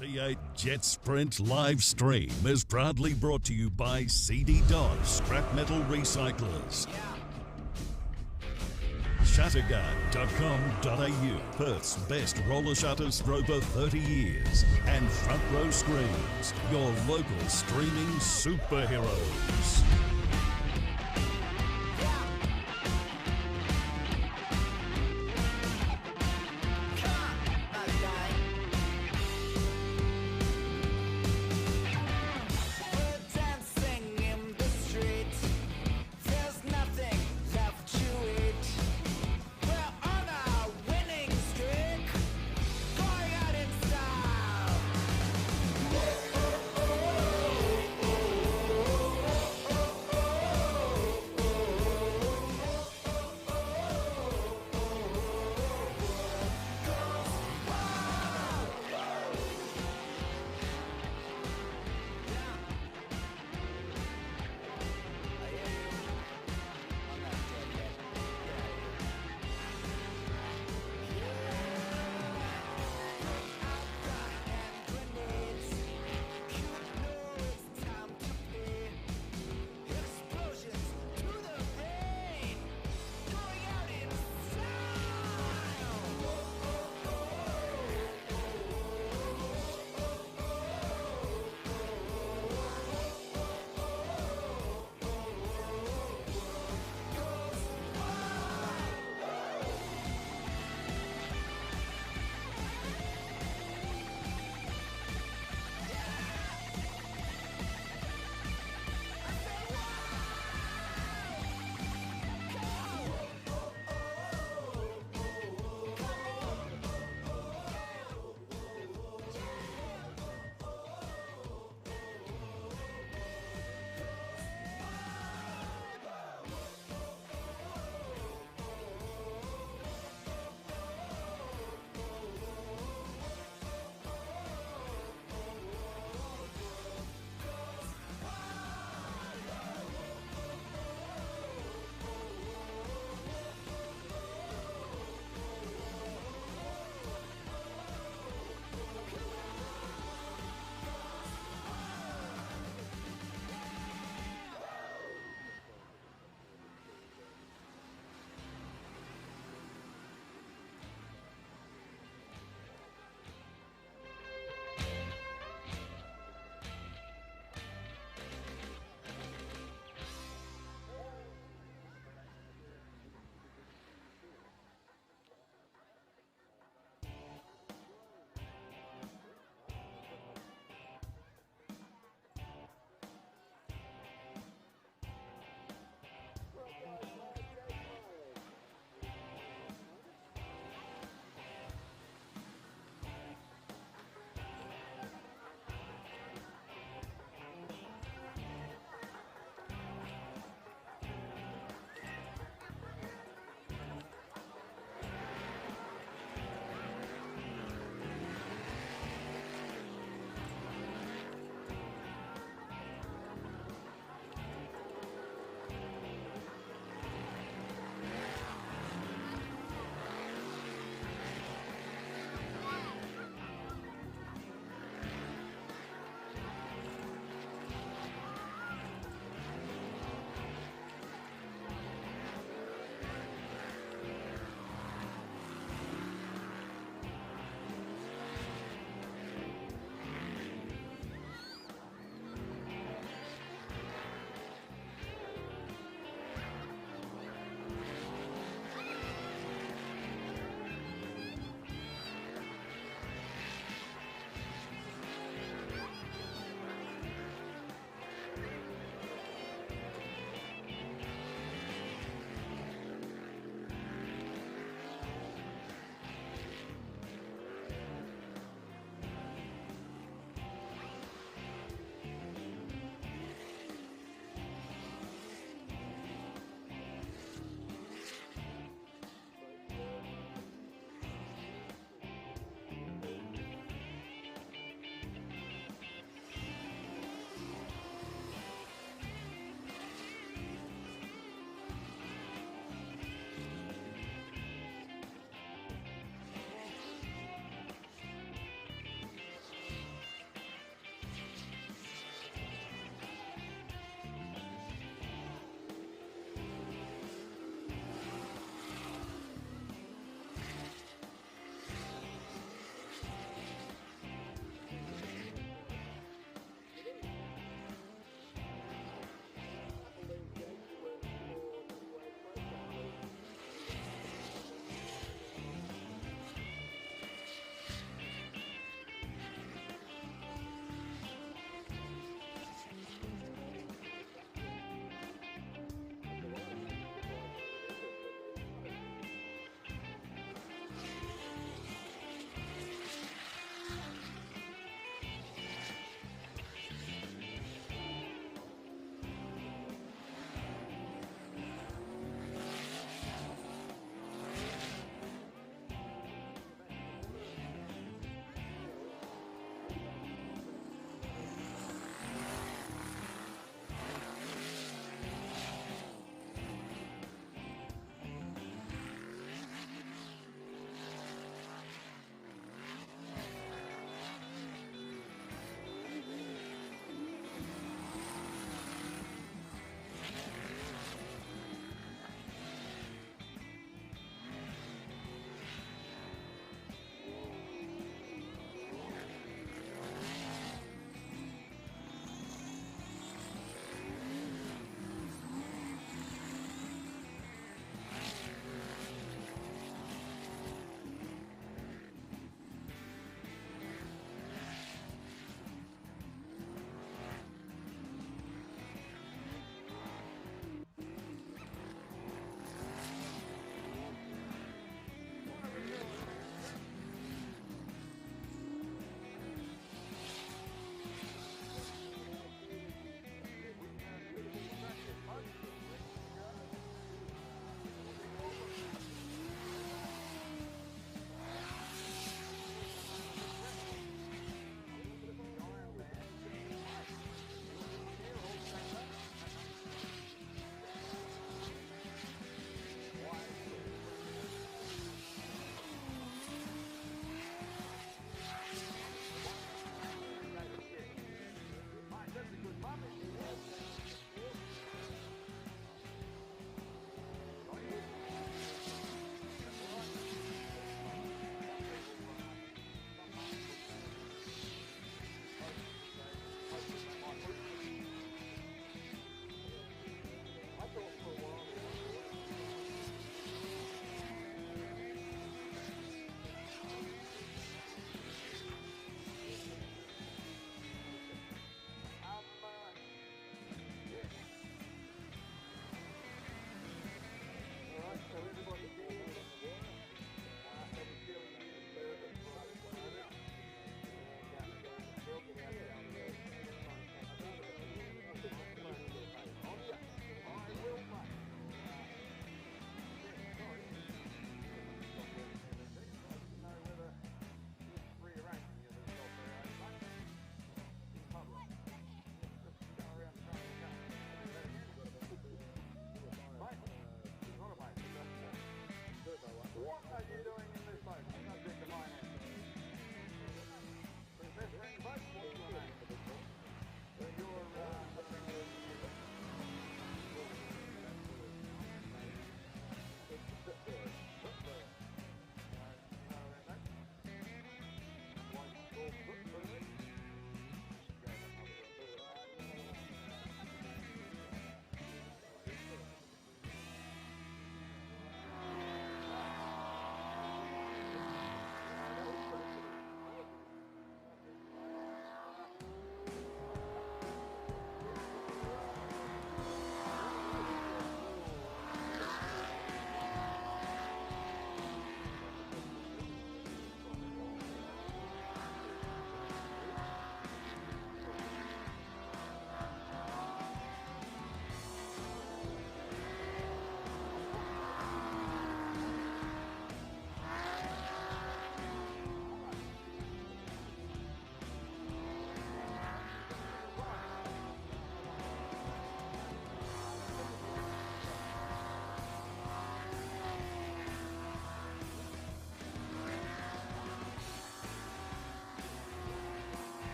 V8 Jet Sprint live stream is proudly brought to you by CD Dodge Scrap Metal Recyclers. Shutterguard.com.au, Perth's best roller shutters for over 30 years. And Front Row Screens, your local streaming superheroes.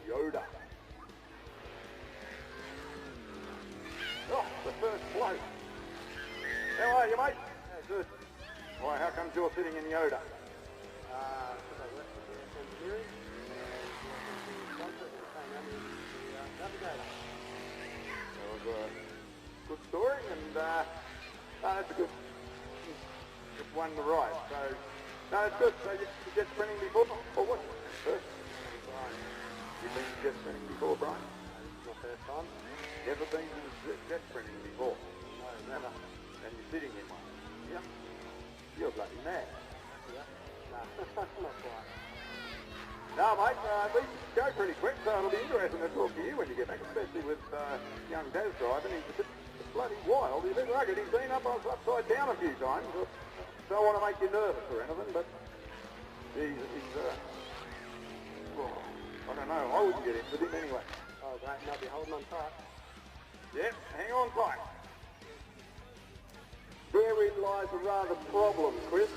Yoda. Oh, the first float. How are you, mate? Yeah, good. Why, how come you're sitting in Yoda? Because I work with the engineering and sponsor and came under the navigator. That was a good story, and it's a good one to ride. So, no, it's good. So you jet sprinting before, or what? First? You've been jet sprinting before, Brian? This is my first time. Never been to jet sprinting before? No, never. And you're sitting in one? Yep. You're bloody mad. Yeah. No, not quite. No, mate, these go pretty quick, so it'll be interesting to talk to you when you get back, especially with young Daz driving. He's a bit bloody wild. He's a bit rugged. He's been upside down a few times. Don't want to make you nervous or anything, but he's well, I don't know. I wouldn't get in with him anyway. Oh, great. And I'll be holding on tight. Yep, hang on tight. Therein lies a rather problem, Chris.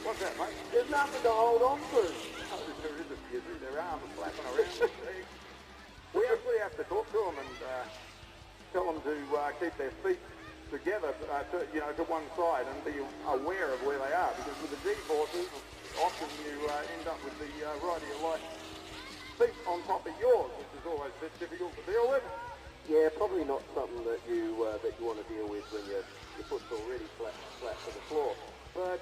What's that, mate? There's nothing to hold on to. Oh, there is a few. Their arms are flapping around. We actually have to talk to them and tell them to keep their feet together, to one side and be aware of where they are, because with the G-forces, often you end up with the right of your life feet on top of yours, which is always a bit difficult to deal with. Yeah, probably not something that you want to deal with when your foot's already flat to the floor. But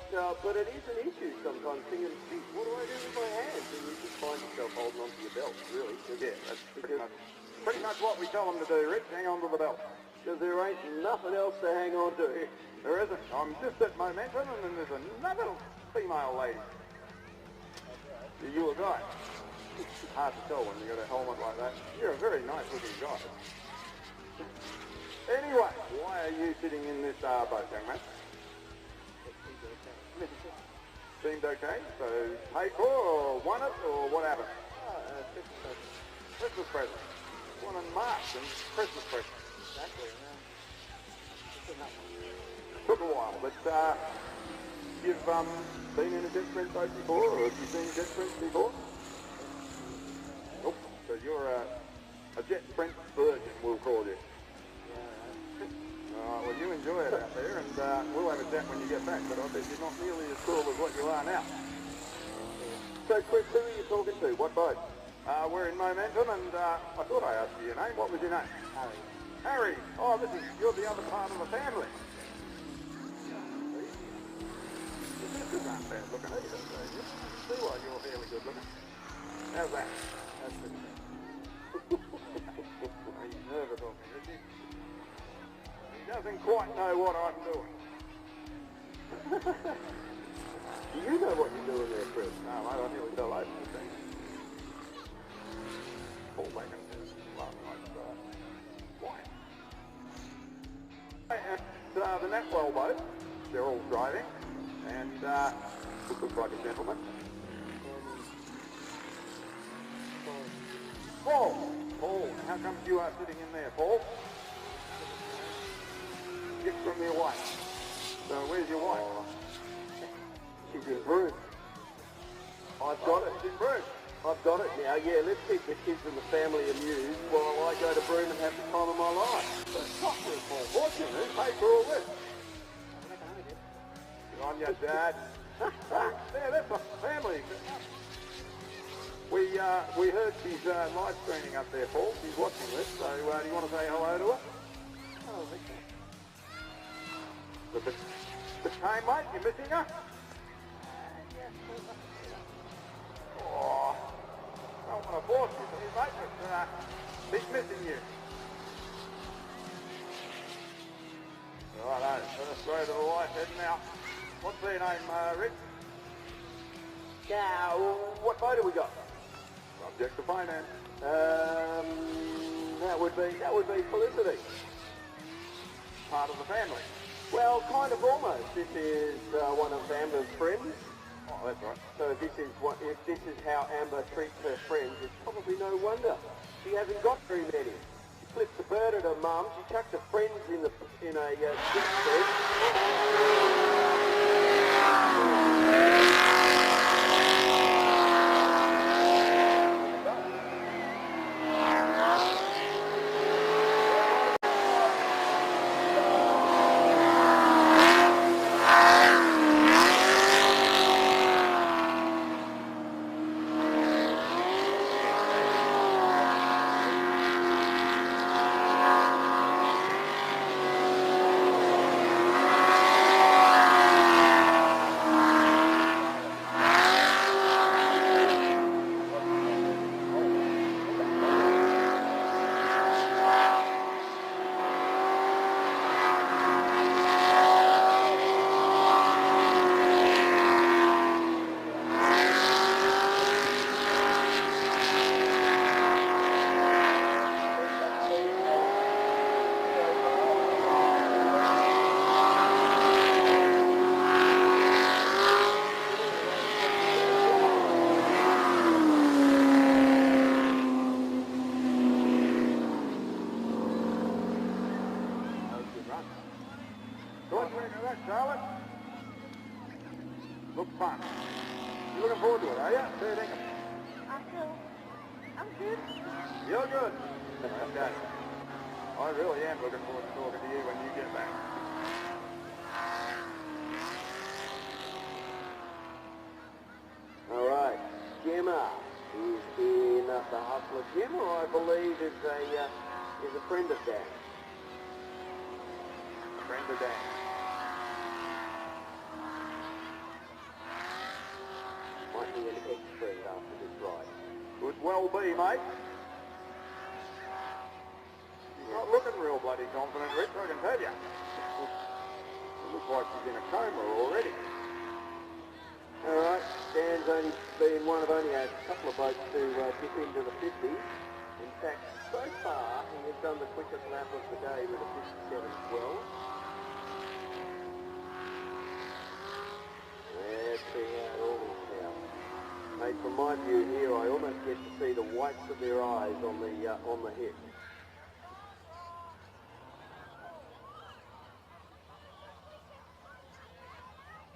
it is an issue sometimes thinking, gee, what do I do with my hands? And you just find yourself holding onto your belt, really. Yeah, that's pretty much what we tell them to do, Rich. Hang on to the belt. Because there ain't nothing else to hang on to. There isn't. I'm just at Momentum, and then there's another female lady. Are you a guy? Hard to tell when you got a helmet like that. You're a very nice looking guy. Anyway, why are you sitting in this boat, young man? Seemed okay? So paid for, or won it, or what happened? Christmas present. One in March, and Christmas present. Exactly, Took a while, but you've been in a jet sprint boat before, or have you seen jet sprints before? Nope. So you're a jet sprint virgin, we'll call you. Well, you enjoy it out there, and we'll have a chat when you get back, but I bet you're not nearly as cool as what you are now. So, Chris, who are you talking to? What boat? We're in Momentum, and I thought I asked you your name. What was your name? Harry. Harry. Oh, you're the other part of the family. Your sisters aren't bad looking either, so you see why you're fairly good looking. How's that? That's pretty good. He's nervous of me, is he? He doesn't quite know what I'm doing. Do you know what you're doing there, Chris? No, mate, I nearly fell over the thing. Fall back and last night's wine. And the Natwell boat, they're all driving, and looks like a gentleman. Paul! Paul, how come you are sitting in there, Paul? Gift from your wife. So where's your wife? She's in Broome. I've got it. She's in Broome. I've got it now. Yeah, let's keep the kids and the family amused while I go to Broome and have the time of my life. But not for a small fortune. Who paid for all this? Good on your dad. Yeah, that's a family. We heard she's live streaming up there, Paul. She's watching this, so do you want to say hello to her? Oh, okay. The time, mate, you missing her? Oh, I don't want to force you, mate, but he's missing you. Righto, first row to the right, heading out. What's their name, Rick? Now, what boat have we got? Subject to finance. That would be Felicity. Part of the family. Well, kind of almost. This is one of Amber's friends. Oh, that's right. So if this is how Amber treats her friends, it's probably no wonder. She hasn't got very many. She flips the bird at her mum. She chucks her friends in a stick bed. luck, Charlotte. Looks fun. You looking forward to it, are you? Fair dinkum. I'm good. You're good. Okay. I really am looking forward to talking to you when you get back. All right, Gemma is in the Hustler. Gemma, I believe, is a friend of Dan. Friend of Dan. Might be an expert after this ride. Could well be, mate. She's not looking real bloody confident, Rich, I can tell you. It looks like she's in a coma already. All right, Dan's only been one of only a couple of boats to dip into the 50s. In fact, so far, he has done the quickest lap of the day with a 57.12. Let's see how it all looks out. Mate, from my view here, I almost get to see the whites of their eyes on the hip.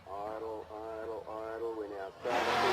Idle, idle, idle. We now start to see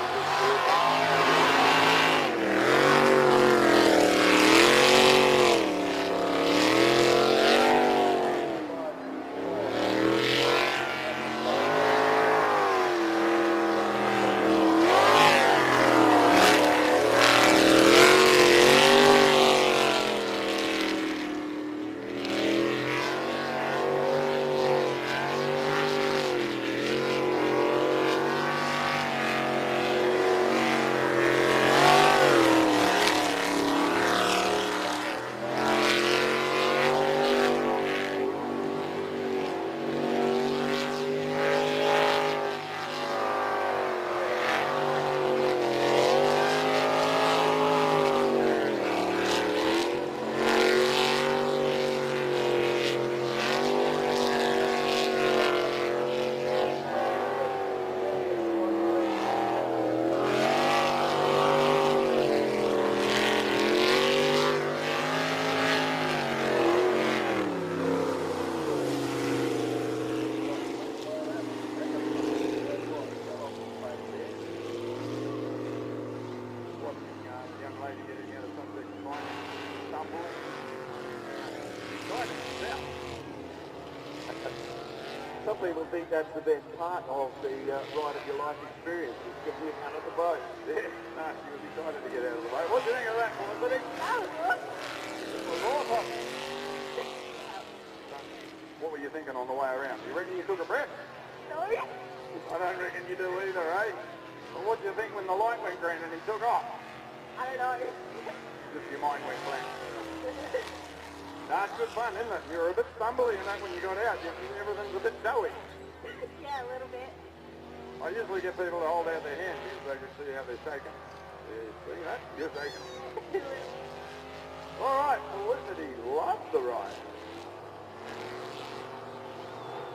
Some people think that's the best part of the ride of your life experience, is getting you out of the boat. Yeah, no, she was excited to get out of the boat. What do you think of that, Felicity? It was awesome. What were you thinking on the way around? You reckon you took a breath? No. I don't reckon you do either, eh? Well, what do you think when the light went green and he took off? I don't know. Just your mind went blank. Nah, it's good fun, isn't it? You're a bit stumbly and that when you got out. Everything's a bit doughy. Yeah, a little bit. I usually get people to hold out their hands because they can see how they're shaking. Yeah, see that? You're shaking. All right, Felicity loves the ride.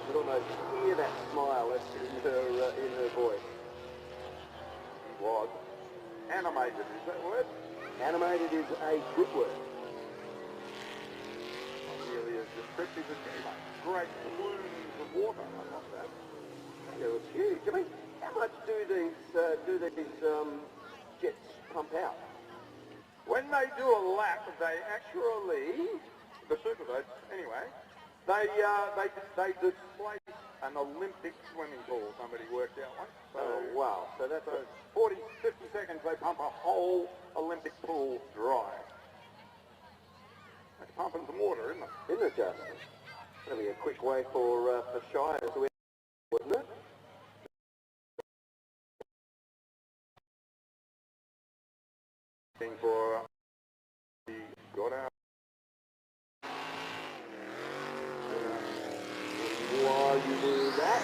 You can almost hear that smile in her voice. She was. Animated, is that word? Animated is a good word. Really is descriptive as anyway. Great plumes of water. I love that. Yeah, it's huge. I mean, how much do these jets pump out? When they do a lap, they actually, the superboats anyway, they displace an Olympic swimming pool. Somebody worked out once. So, Oh, wow. So that's 40, 50 seconds they pump a whole Olympic pool dry. That's pumping some water, isn't it? isn't it, Justin? That'll be a quick way for Shire to end, wouldn't it? For got out. While you do that,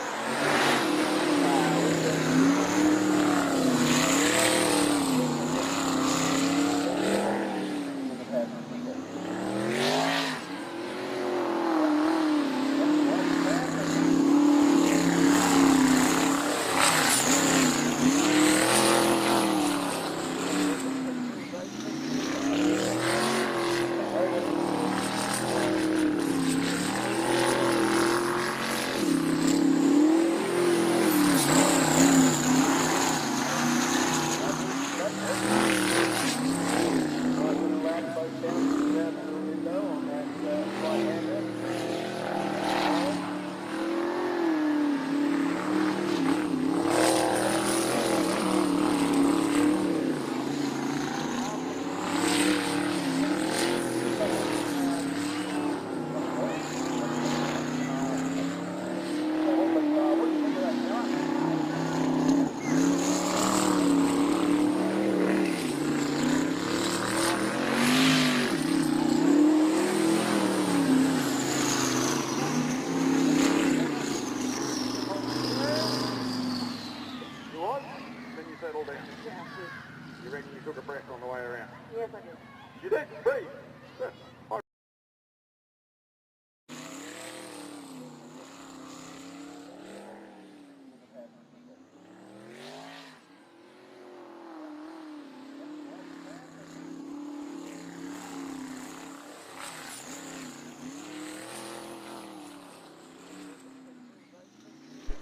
Yes, I did. You did? Please.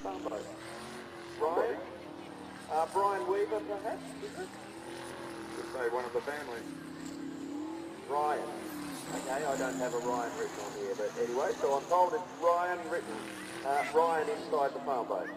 Farmboat. Brian? Brian Weaver, perhaps, is it? Just say one of the family. Ryan. Okay, I don't have a Ryan written on here, but anyway, so I'm told it's Ryan written. Ryan inside the farmboat.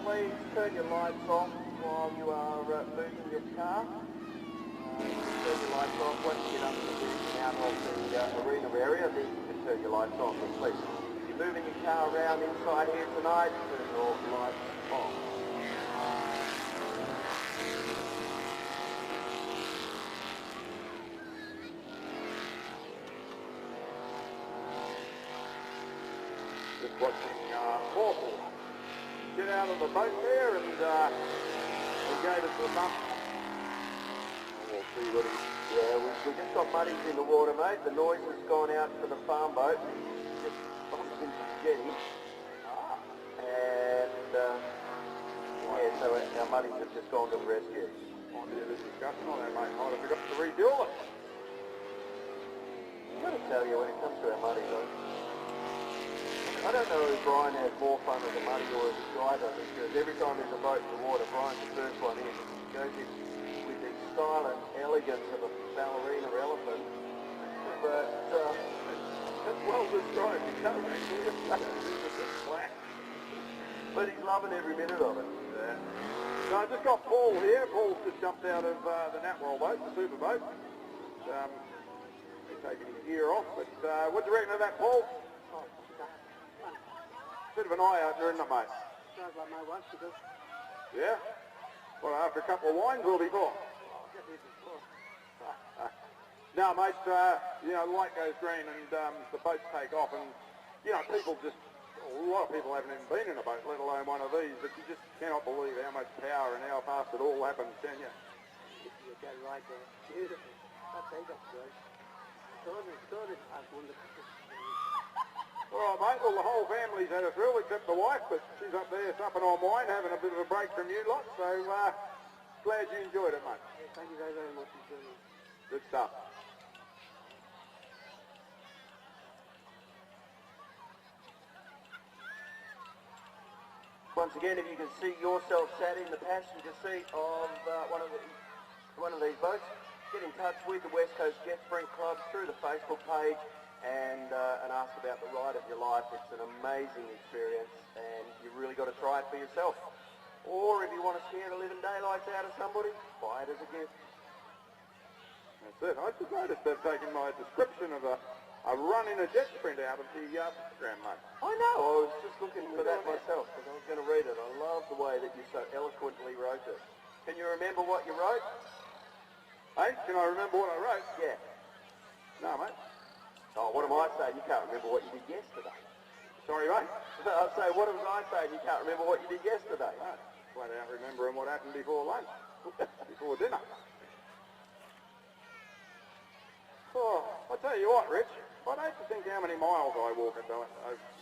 Please turn your lights off while you are moving your car. Turn your lights off once you get up to the bridge and out of the arena area, then you can turn your lights on. But please, if you're moving your car around inside here tonight, turn your lights off. Just watching Paul get out of the boat there and he gave us the bump. We'll see what he... Yeah, we've just got muddies in the water, mate. The noise has gone out for the farm boat. Just bumped into the jetty. And, yeah, so our muddies have just gone to the rescue. On the discussion on that, mate. Might have forgot to refuel it. I've got to tell you, when it comes to our muddies, I don't know if Brian has more fun as a muddy or as a driver, because every time there's a boat in the water, Brian's the first one in. He goes in with the style and elegance of a ballerina elephant. But, That's well described. You can't actually flat. But he's loving every minute of it. Yeah. So I just got Paul here. Paul's just jumped out of the Natwell boat, the super boat. He's taking his gear off. But what do you reckon of that, Paul? Bit of an eye-opener, isn't it, mate? Sounds like my wife, she does. Yeah? Well, after a couple of wines, we'll be full. Now, mate, you know, the light goes green and the boats take off and, you know, people just, a lot of people haven't even been in a boat, let alone one of these, but you just cannot believe how much power and how fast it all happens, can you? You got right there. Beautiful. I think that's great. Sorted. I wonder. All right, mate, well, the whole family's had a thrill except the wife, but she's up there supping on wine, having a bit of a break from you lot, so glad you enjoyed it, mate. Yeah, thank you very, very much. Good stuff. Once again, if you can see yourself sat in the passenger seat of one of these boats, get in touch with the West Coast Jet Sprint Club through the Facebook page and ask about the ride of your life. It's an amazing experience and you've really got to try it for yourself. Or if you want to scare the living daylights out of somebody, buy it as a gift. That's it. I just noticed they've taken my description of a run in a jet sprint out of the program, mate. I know, I was just looking for that myself because I was going to read it. I love the way that you so eloquently wrote it. Can you remember what you wrote? Hey, can I remember what I wrote? Yeah. No, mate. Oh, what am I saying? You can't remember what you did yesterday. Sorry, mate. I'll say, what was I saying? You can't remember what you did yesterday. No, flat out remembering what happened before lunch, before dinner. Oh, I'll tell you what, Rich. I'd hate to think how many miles I walk at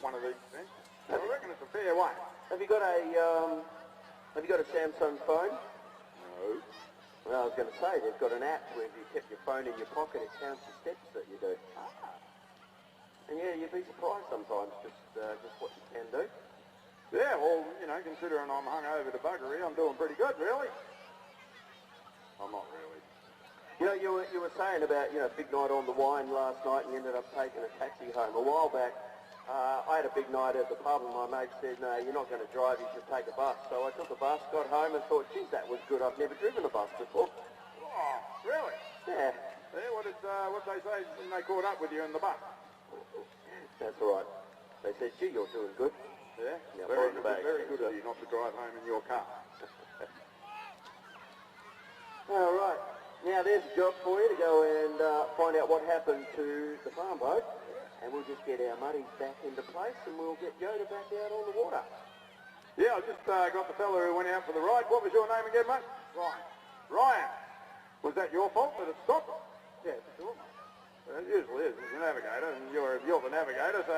one of these things. I reckon it's a fair way. Have you got a Samsung phone? No. Well, I was going to say, they've got an app where if you kept your phone in your pocket, it counts the steps that you do. And yeah, you'd be surprised sometimes just what you can do. Yeah, well, you know, considering I'm hung over to buggery, I'm doing pretty good, really. I'm not really. You know, you were saying about, you know, big night on the wine last night and you ended up taking a taxi home. A while back, I had a big night at the pub and my mate said, no, you're not going to drive, you should take a bus. So I took a bus, got home and thought, geez, that was good. I've never driven a bus before. Oh, really? Yeah. Yeah, what they say when they caught up with you in the bus? That's all right. They said, gee, you're doing good. Yeah, Yeah, very good of you not to drive home in your car. All right. Now there's a job for you to go and find out what happened to the farm boat, and we'll just get our muddies back into place and we'll get Yoda back out on the water. Yeah, I just got the fella who went out for the ride. What was your name again, mate? Ryan. Ryan. Was that your fault that it stopped? Yeah, for sure. Well, it usually is. It's a navigator, and you're the navigator, so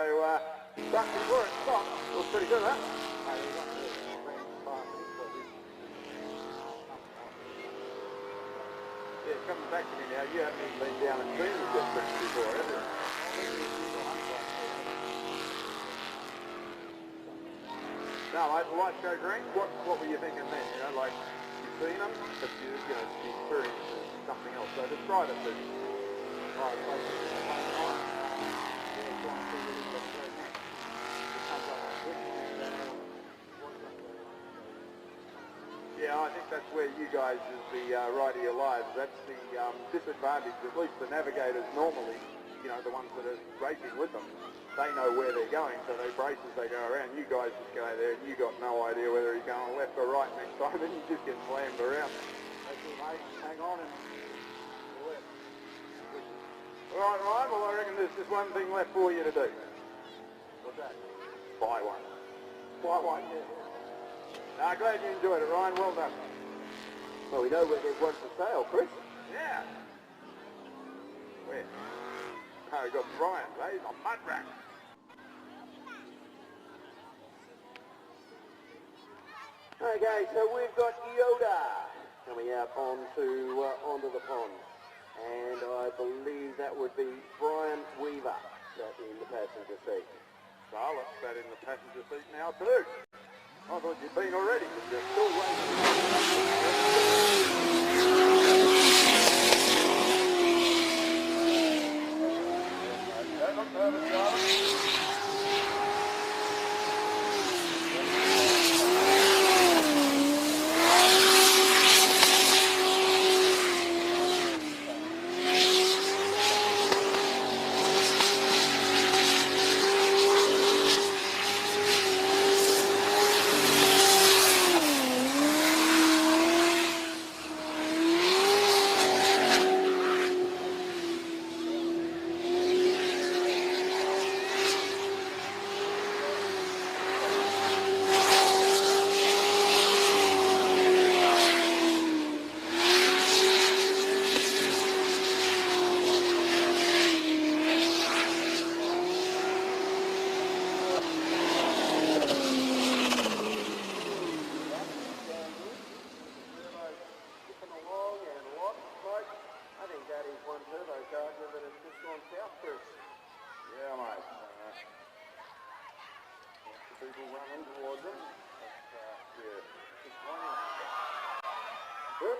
stuck before it stopped. Was pretty good, huh? Yeah, coming back to me now, you haven't even been down and seen the jet sprint before, have you? No, mate, the lights go green. What were you thinking then? You know, like, you've seen them, but you know, the experience is something else. So describe it to me. Yeah, I think that's where you guys, as the ride of your lives, that's the disadvantage. At least the navigators normally, you know, the ones that are racing with them, they know where they're going, so they brace as they go around. You guys just go there and you got no idea whether you're going left or right next time, and you just get slammed around. Hang on and left. All right, Ryan, well, I reckon there's just one thing left for you to do. What's that? Buy one. Buy one, yeah. Nah, glad you enjoyed it, Ryan. Well done. Well, we know where there's one for sale, Chris. Yeah. Where? Oh, we got Brian, eh? He's a mud rack. Okay, so we've got Yoda coming out onto the pond. And I believe that would be Brian Weaver sat in the passenger seat. Charlotte sat in the passenger seat now too. I thought you'd been already, but you're still waiting. Not nervous, Charlotte. Yeah, mate. People running towards them. Yeah. Good.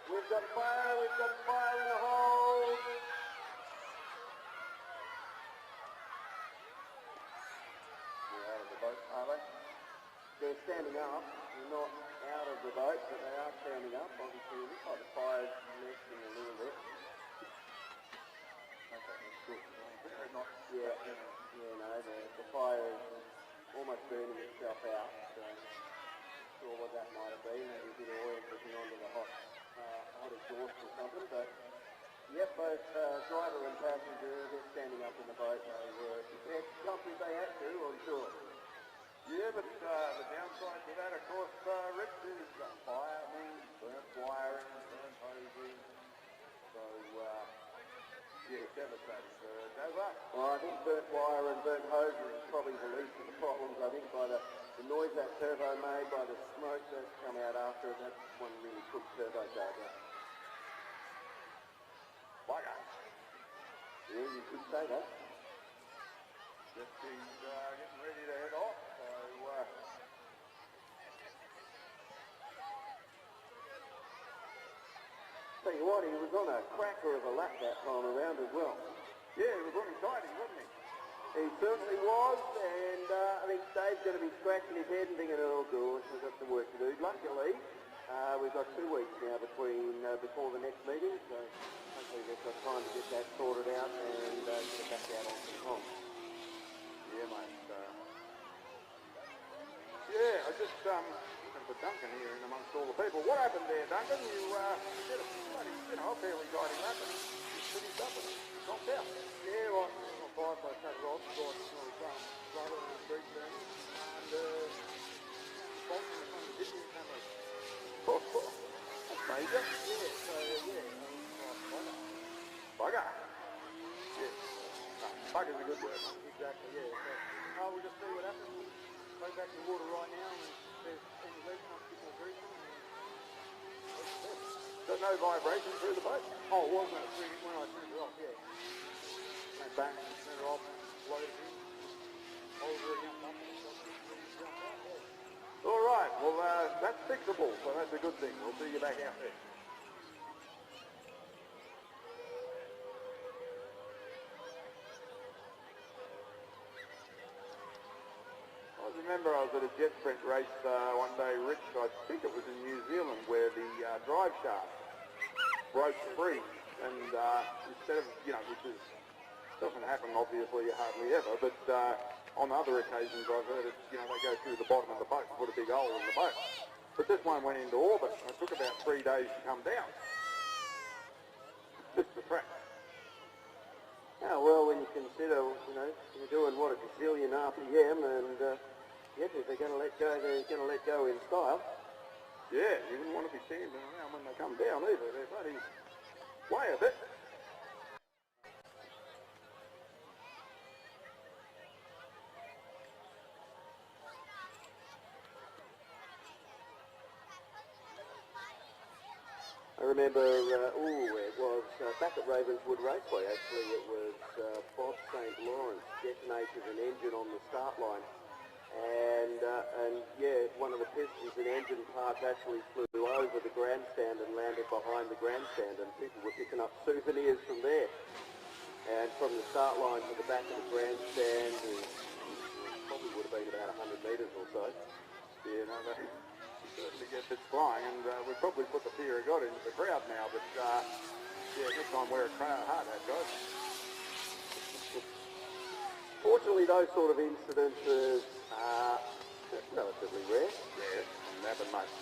We've got fire in the hole. They're out of the boat, are they? They're standing up. They're not out of the boat, but they are standing up. Obviously, it looks like the fire's next in a little bit. Okay. good. They're not, Yeah, no, the fire is almost burning itself out, so I'm not sure what that might have been. Maybe a bit of oil dripping onto the hot exhaust or something, but yep, both driver and passenger, they're standing up in the boat. They were prepared to jump if they had to, I'm sure. yeah, but the downside to that, of course, Rich, is fire means burnt wiring, burnt hoses. So, yeah, devastating for Dazza. Well, I think burnt wire and burnt hoses is probably the least of the problems. I think by the noise that turbo made, by the smoke that's come out after it, that's one really quick turbocharger. Bugger. Yeah, you could say that. Just he's getting ready to head off. So, Tell you what, he was on a cracker of a lap that time around as well. yeah, he was looking tidy, wasn't he? He certainly was, and I think Dave's going to be scratching his head and thinking, oh gosh, we've got some work to do. Luckily, we've got 2 weeks now before the next meeting, so hopefully they've got time to get that sorted out and get it back out on some comms. Yeah, mate. Yeah, I just looking for Duncan here in amongst all the people. What happened there, Duncan? You did a bloody, fairly tidy lap and you finished up and knocked out. Yeah, well, my bike, I cut it off, got rubber and street burning, and bolt in the front of the didn't come out. That's major. Yeah, so yeah, bugger. Bugger. Yeah. No, bugger's a good word. Exactly, yeah. So we'll just see what happens. Go back in the water right now, and if there's any leaks, I'll keep more grease on. There's no vibration through the boat? Oh, well, when I turned it off, yeah. And bang, turned it off, loaded it in, over again, up, and jumped out, yeah. All right, well, that's fixable, so that's a good thing. We'll see you back out there. I remember I was at a jet sprint race one day, Rich, I think it was in New Zealand, where the drive shaft broke free, and instead of, which doesn't happen obviously hardly ever, but on other occasions I've heard it, they go through the bottom of the boat and put a big hole in the boat. But this one went into orbit, and it took about 3 days to come down. Just the track. Oh, well, when you consider, you're doing, a gazillion RPM, and yes, if they're going to let go, they're going to let go in style. Yeah, you wouldn't want to be standing around when they come down either. They're bloody way a bit. I remember, it was back at Ravenswood Raceway, actually. It was Bob St. Lawrence detonated an engine on the start line. And yeah, one of the pistons and engine parts actually flew over the grandstand and landed behind the grandstand, and people were picking up souvenirs from there. And from the start line to the back of the grandstand, it probably would have been about 100 metres or so. Yeah, no, they certainly get bits flying, and we've probably put the fear of God into the crowd now, but yeah, next time wear a hard hat, guys. Fortunately, those sort of incidences are relatively rare. Yeah, and happen, mate.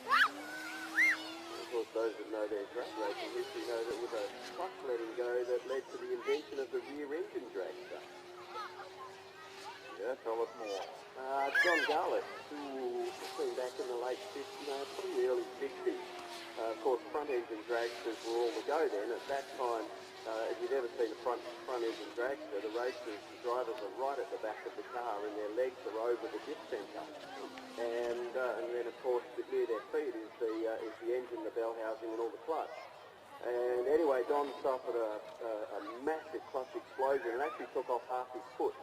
Of course, those that know their drag racing history know that it was a clutch letting go that led to the invention of the rear engine dragster. Yeah, tell us more. John Garlett, who came back in the late 50s, probably early 60s. Of course, front engine dragsters were all the go then. At that time, if you'd ever seen a front engine dragster, the racers, the drivers are right at the back of the car and their legs are over the diff centre. And then, of course, near their feet is the engine, the bell housing and all the clutch. And anyway, Don suffered a massive clutch explosion and actually took off half his foot.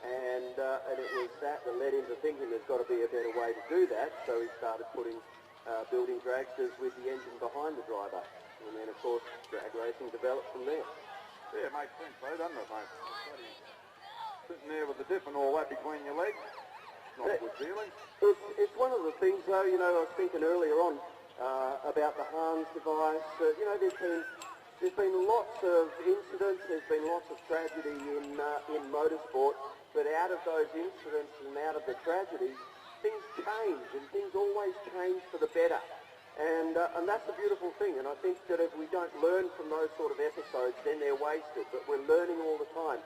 And it was that led him to thinking there's got to be a better way to do that, so he started building dragsters with the engine behind the driver. And then, of course, drag racing developed from there. Yeah, it makes sense though, doesn't it, mate? Sitting there with the diff and all that between your legs, not a good feeling. It's one of the things, though, I was thinking earlier on, about the Hans device. You know, there's been lots of incidents, there's been lots of tragedy in motorsport, but out of those incidents and out of the tragedies, things change, and things always change for the better. And that's a beautiful thing, and I think that if we don't learn from those sort of episodes, then they're wasted, but we're learning all the time.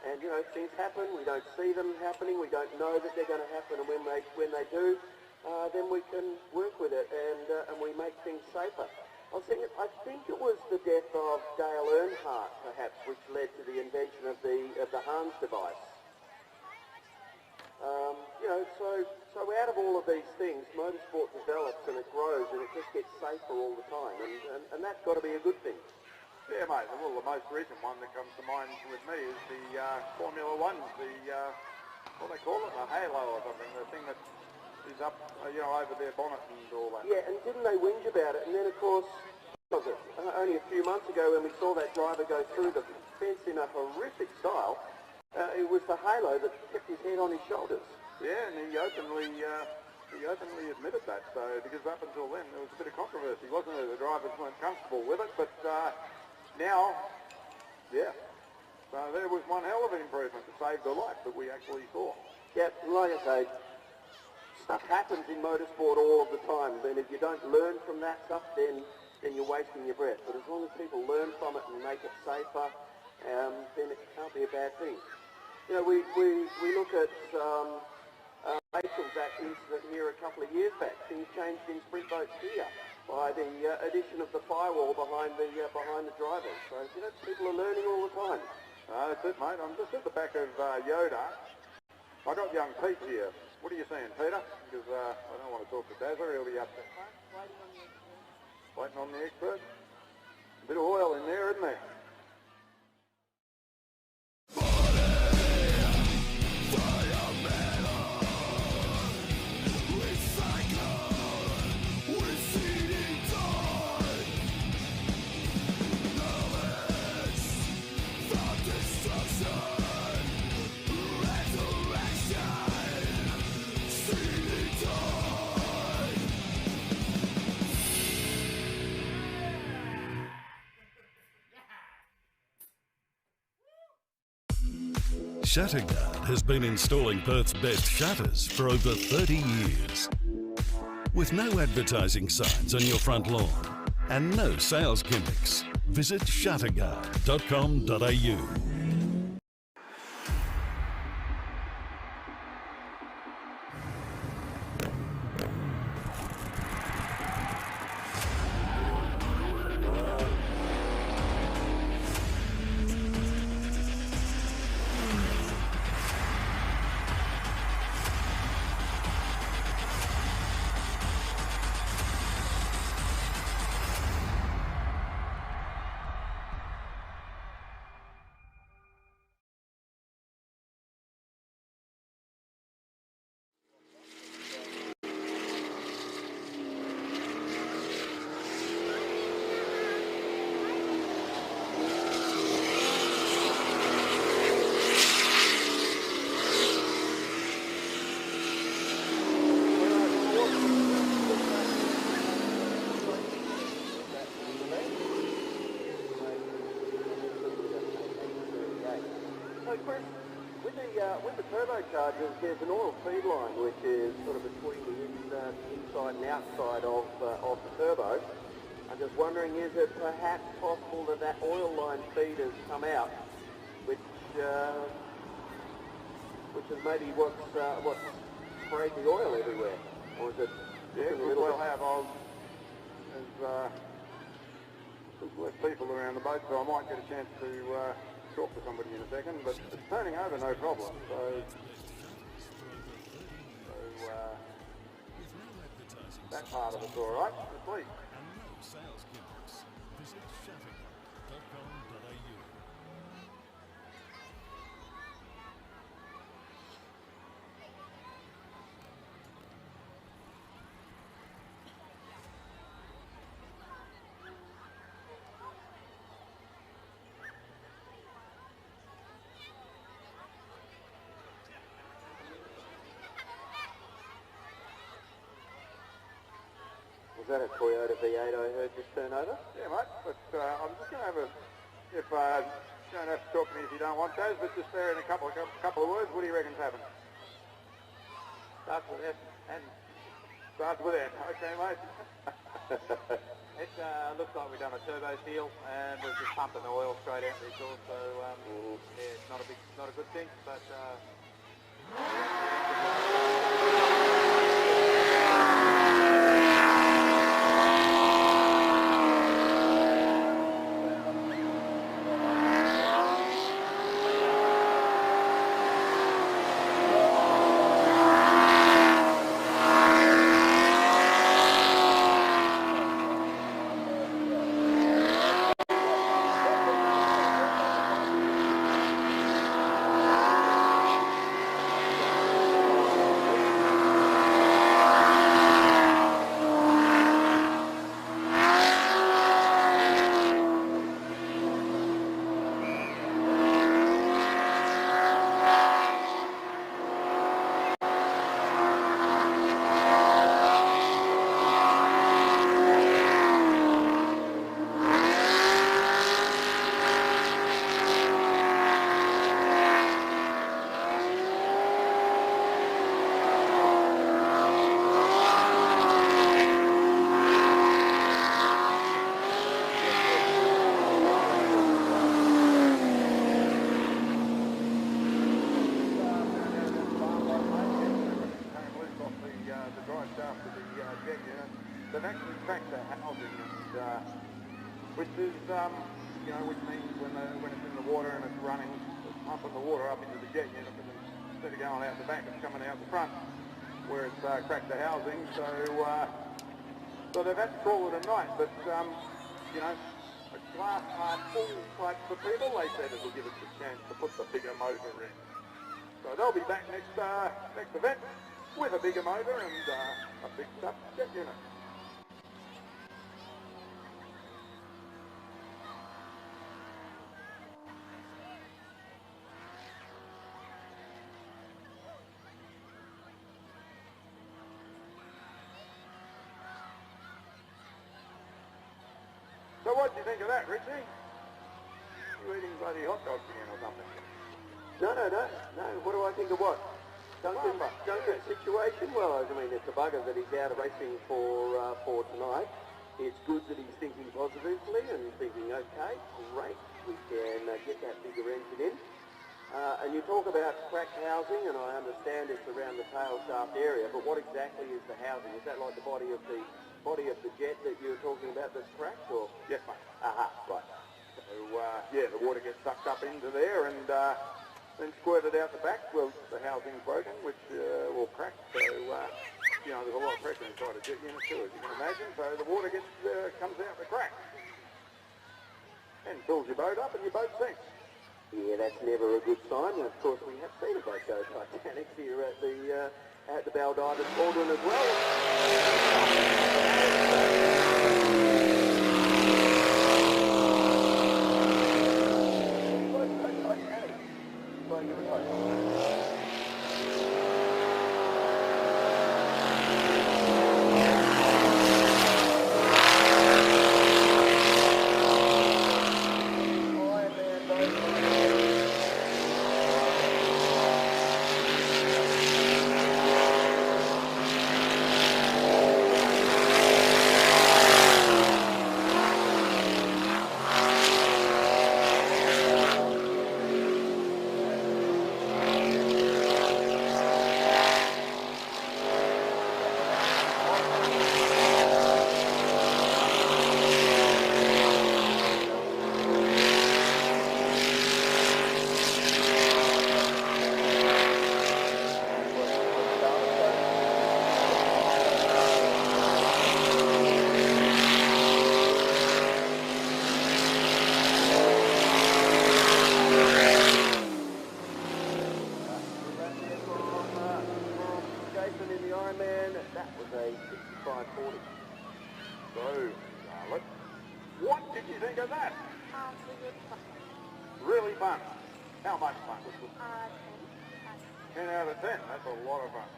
And, you know, things happen, we don't see them happening, we don't know that they're going to happen, and when they do, then we can work with it, and we make things safer. I think it was the death of Dale Earnhardt, perhaps, which led to the invention of the Hans device. You know, so out of all of these things, motorsport develops and it grows and it just gets safer all the time, and that's got to be a good thing. Yeah, mate. Well, the most recent one that comes to mind with me is the Formula One, what do they call it, a halo or something, the thing that is up, you know, over their bonnet and all that. Yeah, and didn't they whinge about it? And then, of course, only a few months ago when we saw that driver go through the fence in a horrific style, it was the halo that kept his head on his shoulders. Yeah, and he openly admitted that. So, because up until then there was a bit of controversy, wasn't there? The drivers weren't comfortable with it, but now, yeah. So there was one hell of an improvement to save the life that we actually saw. Yeah, like I say, stuff happens in motorsport all of the time, and if you don't learn from that stuff, then you're wasting your breath. But as long as people learn from it and make it safer, then it can't be a bad thing. You know, we look at Rachel's incident here a couple of years back. Things changed in sprint boats here by the addition of the firewall behind the drivers. So, you know, people are learning all the time. That's it, mate. I'm just at the back of Yoda. I got young Pete here. What are you saying, Peter? Because I don't want to talk to Dazzler. He'll be up there. Waiting on the expert. A bit of oil in there, isn't there? Shutterguard has been installing Perth's best shutters for over 30 years. With no advertising signs on your front lawn and no sales gimmicks, visit shutterguard.com.au. With the turbochargers, there's an oil feed line which is sort of between the inside and outside of the turbo. I'm just wondering, is it perhaps possible that that oil line feed has come out, which is maybe what's sprayed the oil everywhere, or is it? Yeah, we'll have. There's less people around the boat, so I might get a chance to talk to somebody in a second, but it's turning over no problem, so that part of it's all right. Please. Was that a Toyota V8 I heard just turn over? Yeah, mate, but I'm just going to have a, if you don't have to talk to me if you don't want to, but just there in a couple of words, what do you reckon's happened? Starts with F and Starts with that. Okay, mate. it looks like we've done a turbo seal and we're just pumping the oil straight out the exhaust. So yeah, it's not a good thing, but. They've actually cracked the housing, and which is, which means when it's in the water and it's running, it's pumping the water up into the jet unit, but instead of going out the back, it's coming out the front, where it's cracked the housing. So they've had to call it a night, but a glass half full type for people, they said it'll give us a chance to put the bigger motor in. So they'll be back next event with a bigger motor and a fixed up jet unit. So what do you think of that, Richie? You eating bloody hot dogs again or something? No. What do I think of what? Duncan situation? Well, I mean, it's a bugger that he's out of racing for tonight. It's good that he's thinking positively and thinking, okay, great, we can get that bigger engine in. And you talk about cracked housing, and I understand it's around the tail shaft area, but what exactly is the housing? Is that like the body of the jet that you're talking about that's cracked, or? Yes, mate. Aha, right. So, the water gets sucked up into there and then squirted out the back. Well, the housing's broken, which will crack. So, there's a lot of pressure inside a jet unit too, as you can imagine. So the water comes out the crack and fills your boat up and your boat sinks. Yeah, that's never a good sign. And of course, we have seen a boat go Titanic here at the Baldivis Baldwin as well. Really fun. How much fun? 10 out of 10. That's a lot of fun.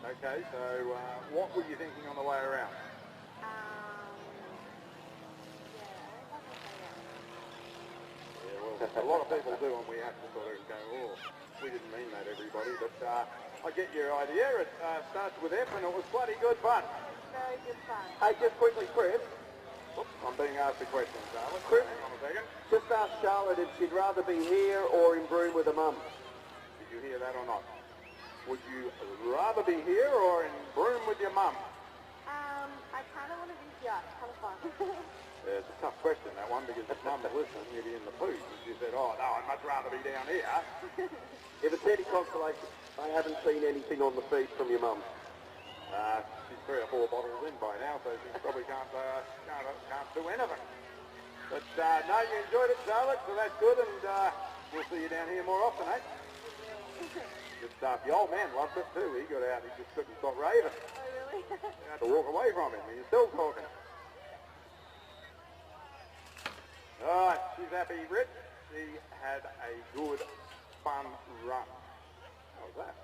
Okay, so what were you thinking on the way around? Yeah, well, a lot of people do, and we have to sort of go, oh, we didn't mean that, everybody. But I get your idea. It starts with F, and it was bloody good fun. Very good fun. Hey, just quickly, Chris. Oops, I'm being asked a question, Charlotte. Chris? Hang on a second. Just ask Charlotte if she'd rather be here or in Broome with her mum. Did you hear that or not? Would you rather be here or in Broome with your mum? I kind of want to be here. It's kind of fun. It's a tough question, that one, because if mum was listening, you'd be in the booth. And she said, oh, no, I'd much rather be down here. If it's any consolation, I haven't seen anything on the feed from your mum. She's 3 or 4 bottles in by now, so she probably can't do anything. But, no, you enjoyed it, Charlotte, so that's good, and we'll see you down here more often, eh? Good stuff. The old man loved it, too. He got out, he just couldn't stop raving. Oh, really? You had to walk away from him, and you're still talking. All right, she's happy, Rich. She had a good, fun run. How was that?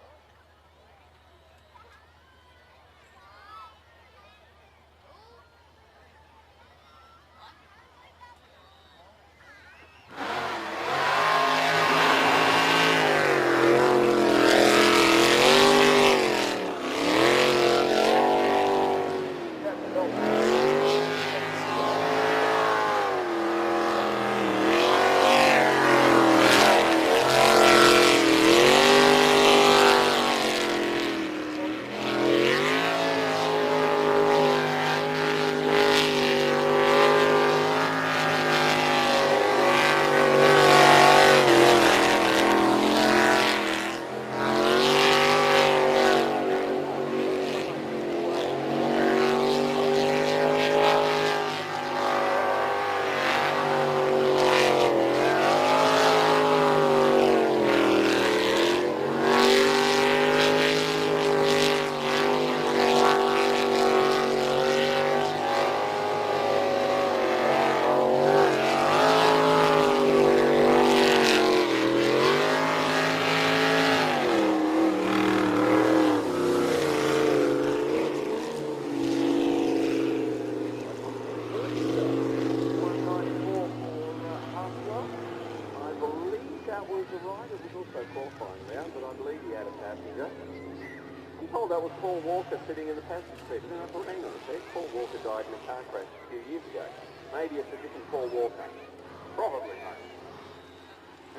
That was Paul Walker sitting in the passenger seat. And I thought, hang on a sec, Paul Walker died in a car crash a few years ago. Maybe it's a different Paul Walker. Probably not.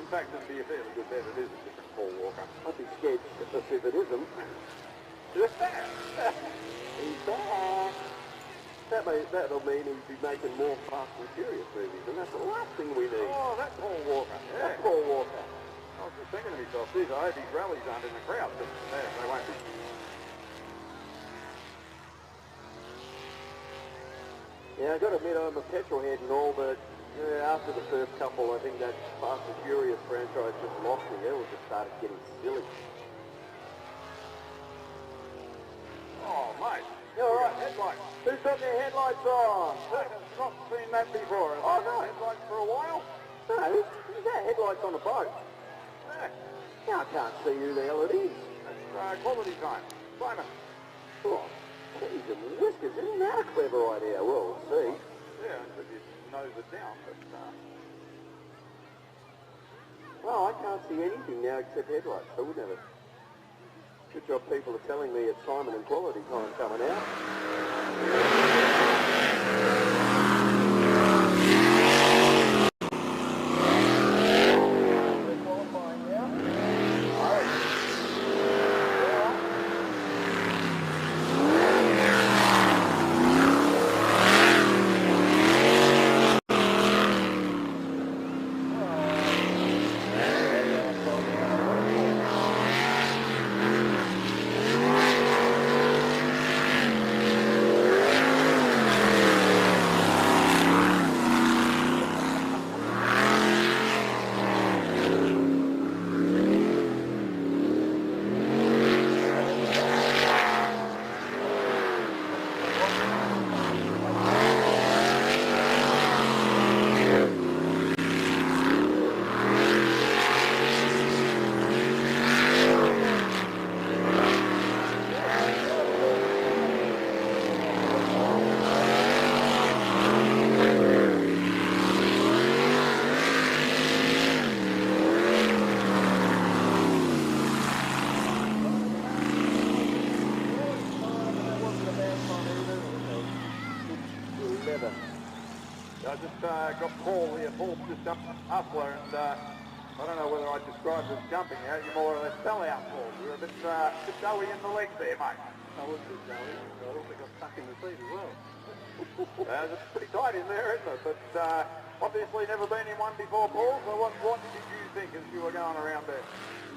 In fact, it'd be a fairly good bet it is a different Paul Walker. I'd be scared if it isn't. Just that. He's back. That'll mean he'd be making more Fast and Furious movies, and that's the last thing we need. Oh, that's Paul Walker. Yeah. That's Paul Walker. I was just thinking to myself, geez, I hope these rallies aren't in the crowd. But they won't be. Yeah, I've got to admit I'm a petrol head and all, but after the first couple, I think that Fast and Furious franchise just lost me. It just started getting silly. Oh, mate. Yeah, all right. Headlights. Who's got their headlights on? I've not seen that before. Oh, no. Headlights for a while? No, who's that? Headlights on a boat? Yeah. Yeah, I can't see who the hell it is. That's quality time. Simon. Oh, geez, and whiskers. Isn't that a clever idea? Well, we'll see. Yeah, if you nose it down, but... Well, I can't see anything now except headlights, so we never... Good job people are telling me it's Simon and quality time coming out. together? I just got Paul here. Paul's just up Hustler, and I don't know whether I'd describe this jumping out. You're more or less fell out, Paul. You're a bit doughy in the legs there, mate. I was too doughy. I also got stuck in the seat as well. It's pretty tight in there, isn't it? But obviously never been in one before, Paul. So what did you think as you were going around there?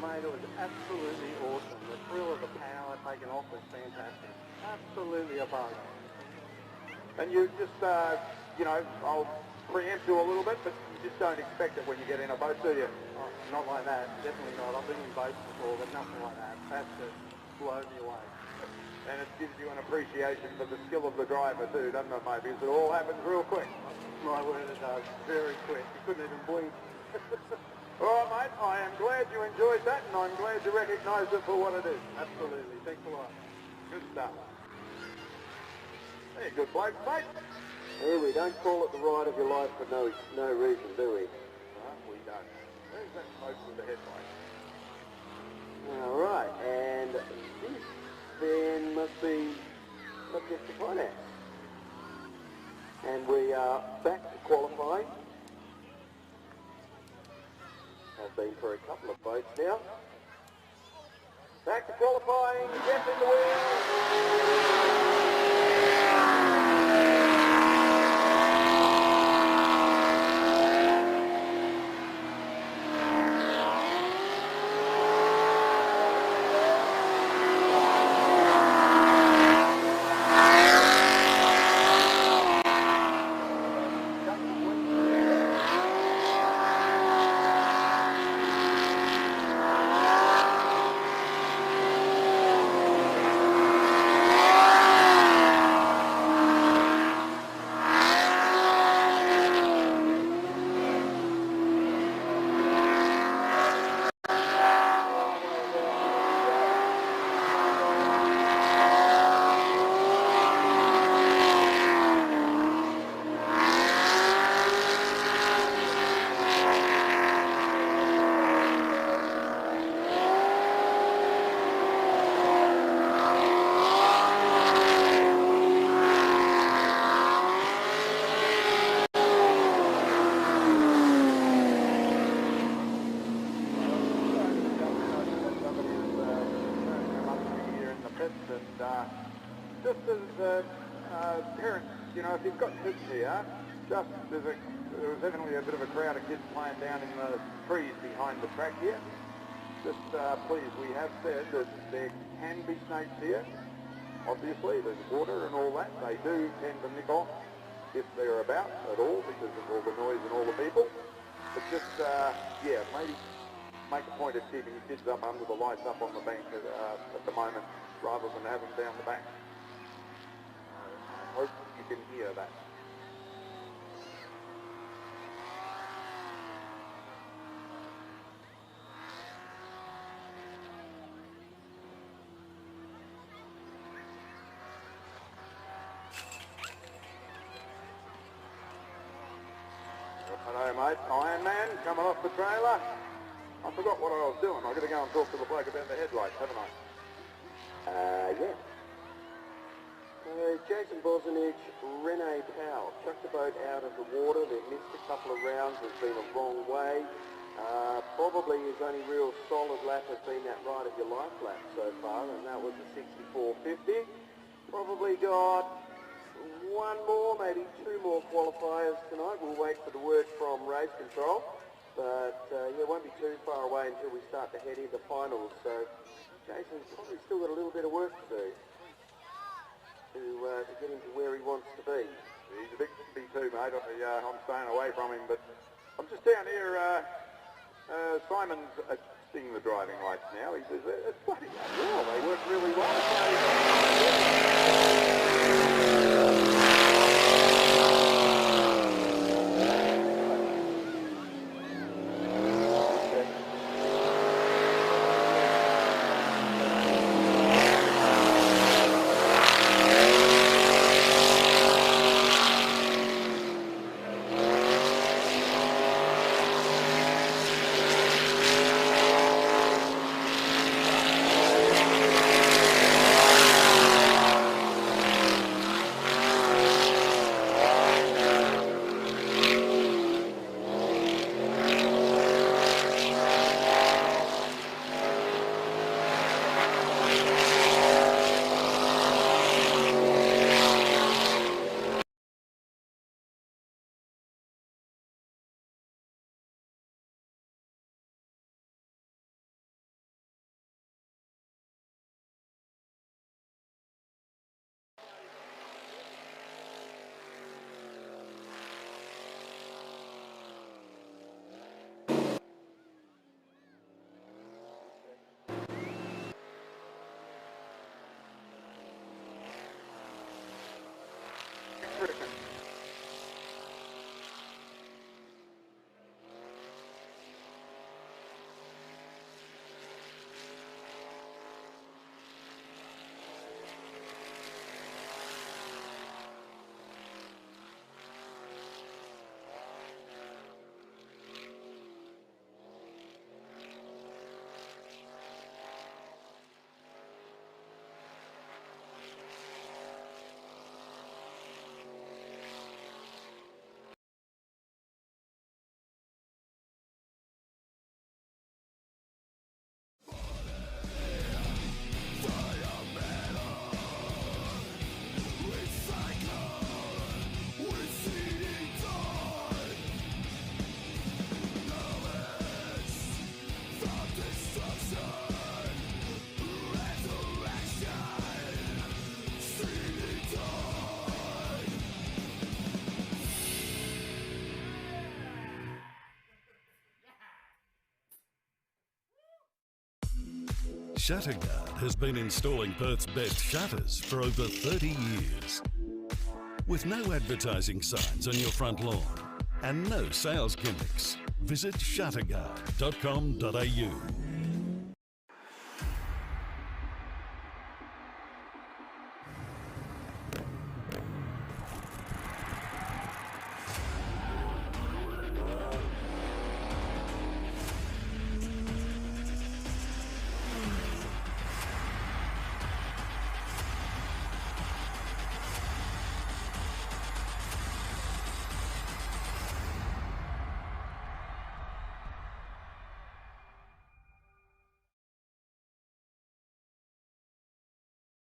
Mate, it was absolutely awesome. The thrill of the power taken off was fantastic. Absolutely a buzz. And you just, I'll preempt you a little bit, but you just don't expect it when you get in a boat, do you? Oh, not like that. Definitely not. I've been in boats before, but nothing like that. That's just blown me away. And it gives you an appreciation for the skill of the driver too, doesn't it, mate? Because it all happens real quick. My word, it does. Very quick. You couldn't even blink. All right, mate, I am glad you enjoyed that, and I'm glad you recognised it for what it is. Absolutely. Thanks a lot. Good stuff. Hey, good bloke, mate. Hey, we don't call it the ride of your life for no reason, do we? No, we don't. Where's that smoke with the headlight? All right, and this then must be subject to finance. And we are back to qualifying. Have been for a couple of boats now. Back to qualifying, Jeff in the wheel. Just as parents, if you've got kids here, there was evidently a bit of a crowd of kids playing down in the trees behind the track here. Just please, we have said that there can be snakes here. Obviously, there's water and all that. They do tend to nick off if they're about at all because of all the noise and all the people. But just, maybe make a point of keeping your kids up under the lights up on the bank at the moment rather than have them down the back. I hope you can hear that. Hello, mate. Iron Man coming off the trailer. I forgot what I was doing. I've got to go and talk to the bloke about the headlights, haven't I? Yeah. Jason Bosnich, Rene Powell chucked the boat out of the water. They've missed a couple of rounds. There's been a wrong way. Probably his only real solid lap has been that ride of your life lap so far, and that was a 64.50. Probably got one more, maybe two more qualifiers tonight. We'll wait for the word from race control. But it won't be too far away until we start to head into finals. So Jason's probably still got a little bit of work to do to get him to where he wants to be. He's a big B2, mate. I'm staying away from him, but I'm just down here. Simon's adjusting the driving lights now. He says, it's bloody unreal. They work really well. Shutterguard has been installing Perth's best shutters for over 30 years. With no advertising signs on your front lawn and no sales gimmicks, visit shutterguard.com.au.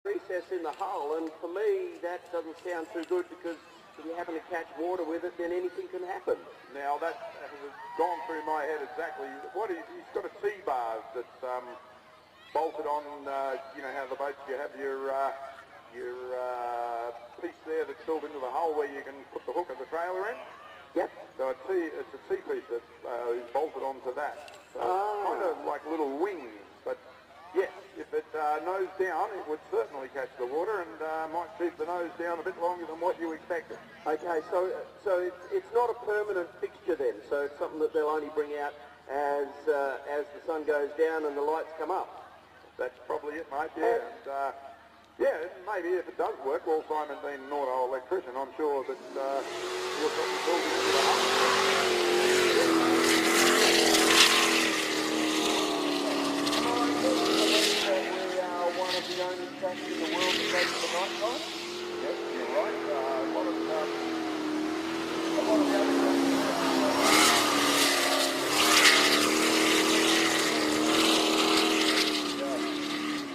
Recess in the hull, and for me that doesn't sound too good, because if you happen to catch water with it, then anything can happen. Now that has gone through my head exactly. He's got a T-bar that's bolted on. You know how the boats, you have your piece there that's built into the hull where you can put the hook of the trailer in. Yep. So it's a T-piece that is bolted onto that. So kind of like little wings, but yes, if it nose down, it would certainly catch the water and might keep the nose down a bit longer than what you expected. Okay, so it's not a permanent fixture then. So it's something that they'll only bring out as the sun goes down and the lights come up. That's probably it, mate. Yeah, and maybe if it does work, well, Simon being an auto electrician, I'm sure that you'll probably build it into the hull. One of the only tracks in the world that goes to the night time? Yes, you're right. A lot of the other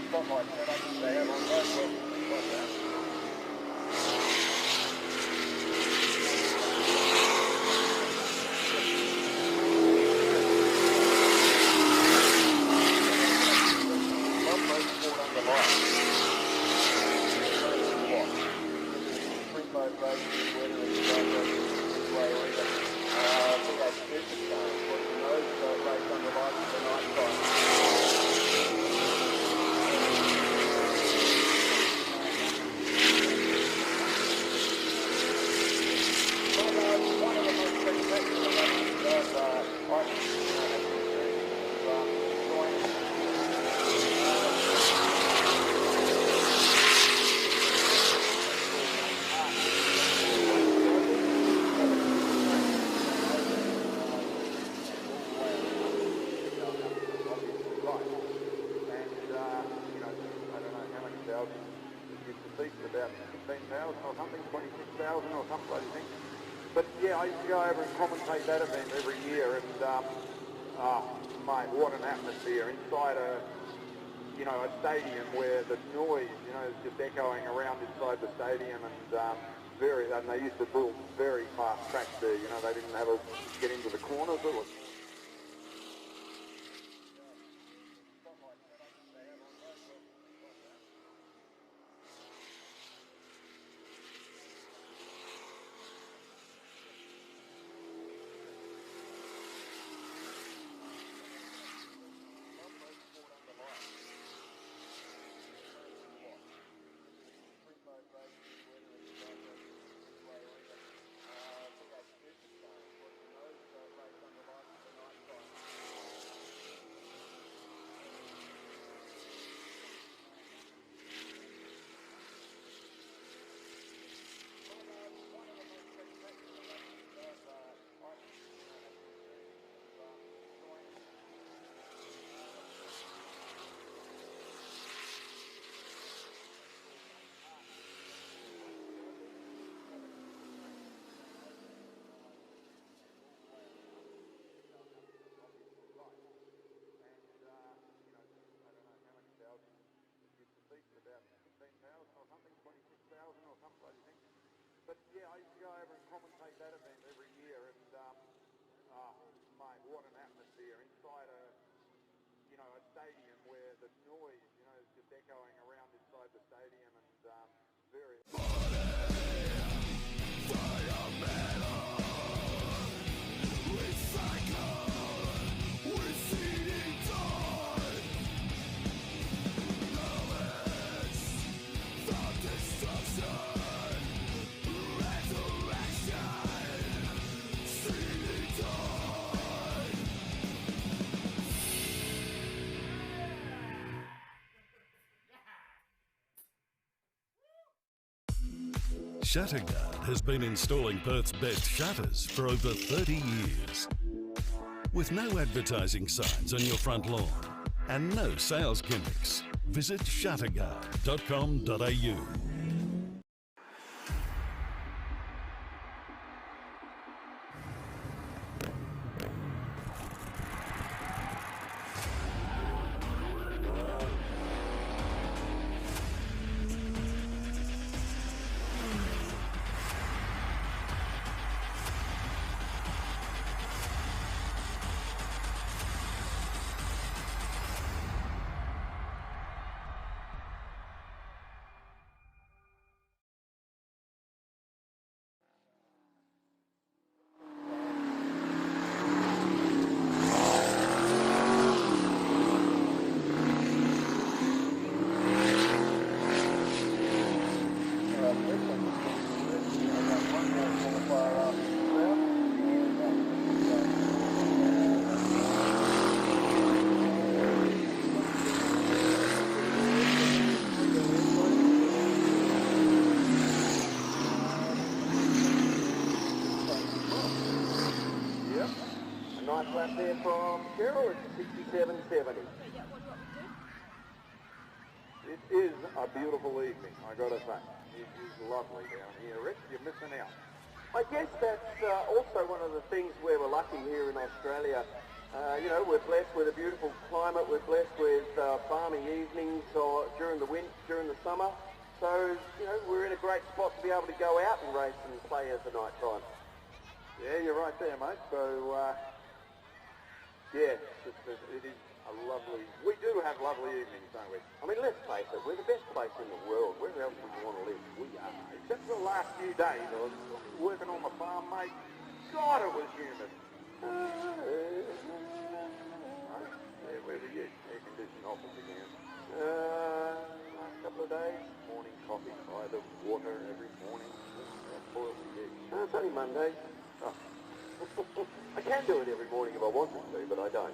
spotlight setups they have on both worlds like that. About 15,000 or something, 26,000 or something, I think. But yeah, I used to go over and commentate that event every year, and mate, what an atmosphere inside a stadium where the noise, is just echoing around inside the stadium, and they used to build very fast tracks there. They didn't have to get into the corners. It was But yeah, I used to go over and commentate that event every year, and mate, what an atmosphere inside a stadium where the noise, is just echoing around inside the stadium, and very. Shutterguard has been installing Perth's best shutters for over 30 years. With no advertising signs on your front lawn and no sales gimmicks, visit shutterguard.com.au. Lap there from Cheryl at 67.70. It is a beautiful evening, I got to say. It is lovely down here. Rich, you're missing out. I guess that's also one of the things where we're lucky here in Australia. You know, we're blessed with a beautiful climate. We're blessed with balmy evenings during the summer. So, you know, we're in a great spot to be able to go out and race and play at the night time. Yeah, you're right there, mate. So, yeah, it is a lovely... We do have lovely evenings, don't we? I mean, let's face it, we're the best place in the world. Where else would you want to live? We are. Except for the last few days, I was working on the farm, mate. God, it was humid. Yeah, where the air conditioning office again? Last couple of days. Morning coffee by the water every morning. Boiled the eggs. It's only Monday. Oh. I can do it every morning if I wanted to, but I don't.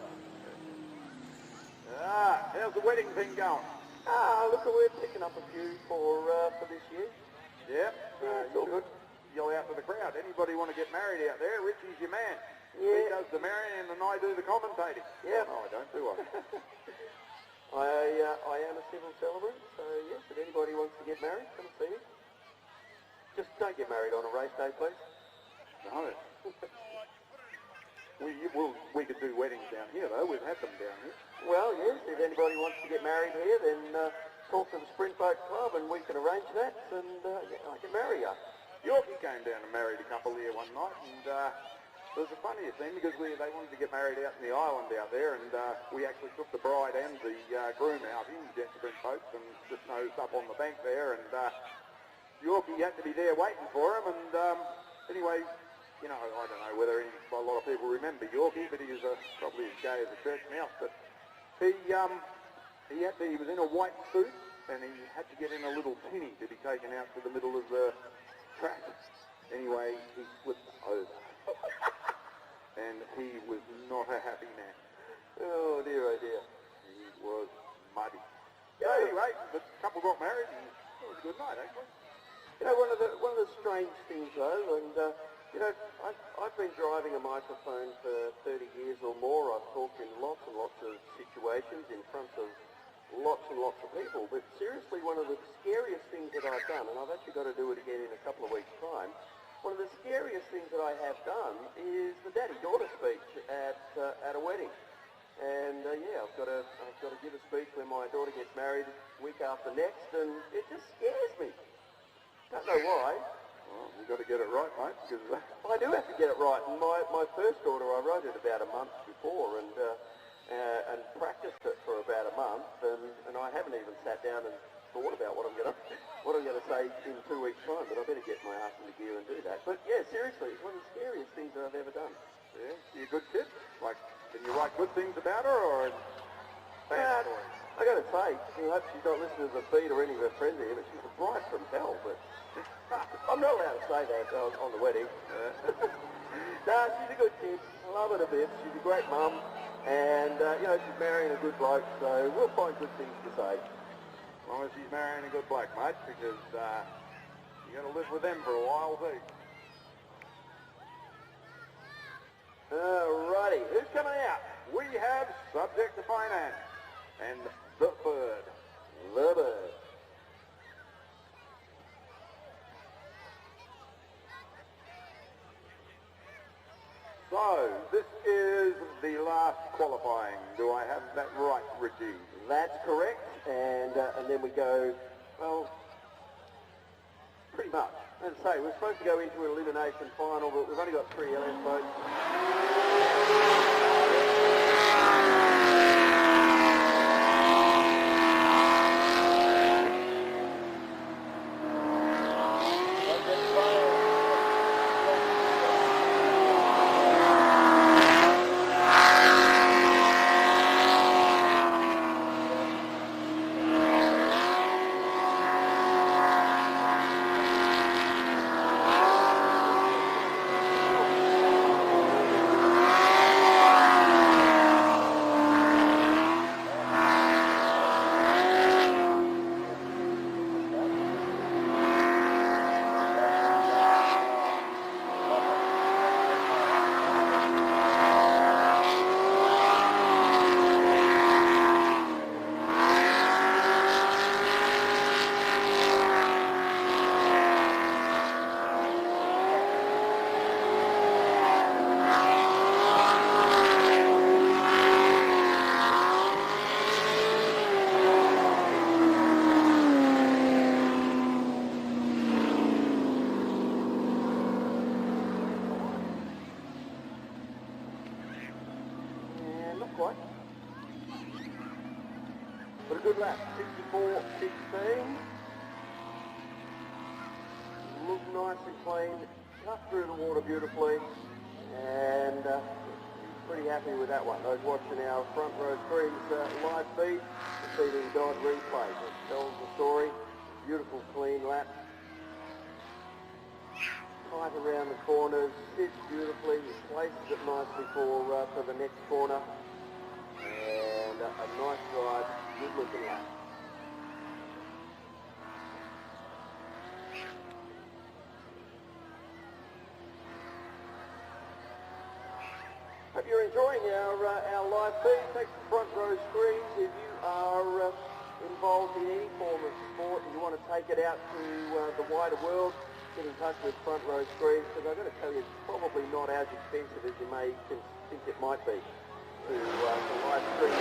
How's the wedding thing going? Look, we're picking up a few for this year. Yep. It's all good. Yell out to the crowd. Anybody want to get married out there? Richie's your man. Yeah. He does the marrying and I do the commentating. Yeah. Oh, no, I don't do I? I am a civil celebrant, so yes, if anybody wants to get married, come and see me. Just don't get married on a race day, please. No. We could do weddings down here, though. We've had them down here. Well, yes, if anybody wants to get married here, then talk to the Sprint Boat Club and we can arrange that, and yeah, I can marry you. Yorkie came down and married a couple here one night, and it was the funniest thing because they wanted to get married out in the island out there, and we actually took the bride and the groom out in jet sprint boats and just nosed up on the bank there, and Yorkie had to be there waiting for him, and anyway, you know, I don't know whether a lot of people remember Yorkie, but he was probably as gay as a church mouse. But he was in a white suit, and he had to get in a little tinny to be taken out to the middle of the track. Anyway, he slipped over, and he was not a happy man. Oh dear, oh dear. He was muddy. Yeah, anyway, the couple got married, and it was a good night, actually. You know, one of the strange things though, and you know, I've been driving a microphone for 30 years or more. I've talked in lots and lots of situations in front of lots and lots of people. But seriously, one of the scariest things that I've done, and I've actually got to do it again in a couple of weeks' time, one of the scariest things that I have done is the daddy-daughter speech at a wedding. And yeah, I've got to give a speech when my daughter gets married week after next, and it just scares me. Don't know why. Well, you've got to get it right, mate, because... I do have to get it right, and my first daughter, I wrote it about a month before, and practiced it for about a month, and I haven't even sat down and thought about what I'm going to say in 2 weeks' time, but I better get my ass into gear and do that. But yeah, seriously, it's one of the scariest things that I've ever done. Yeah, you a good kid? Like, can you write good things about her, or bad stories? I got to say, I hope she's not listening to the feed or any of her friends here, but she's a bride from hell, but... I'm not allowed to say that on the wedding. No, she's a good kid. I love her to bits. She's a great mum. And, you know, she's marrying a good bloke, so we'll find good things to say. As long as she's marrying a good bloke, mate, because You're going to live with them for a while, too. Alrighty, who's coming out? We have Subject to Finance and The Bird. The Bird. So, this is the last qualifying. Do I have that right, Richie? That's correct, and then we go, well, pretty much. As I say, we're supposed to go into an elimination final, but we've only got 3 LS votes. But a good lap, 64.16. Looked nice and clean, cut through the water beautifully, and pretty happy with that one. Those watching our Front Row Screens live feed, will see the Dodd replay. It tells the story. Beautiful, clean lap. Tight around the corners, sits beautifully, places it nicely for the next corner. And a nice ride, good looking lap. Hope you're enjoying our live feed. Thanks to Front Row Screens. If you are involved in any form of sport and you want to take it out to the wider world, get in touch with Front Row Screens, because I've got to tell you, it's probably not as expensive as you may think it might be to live stream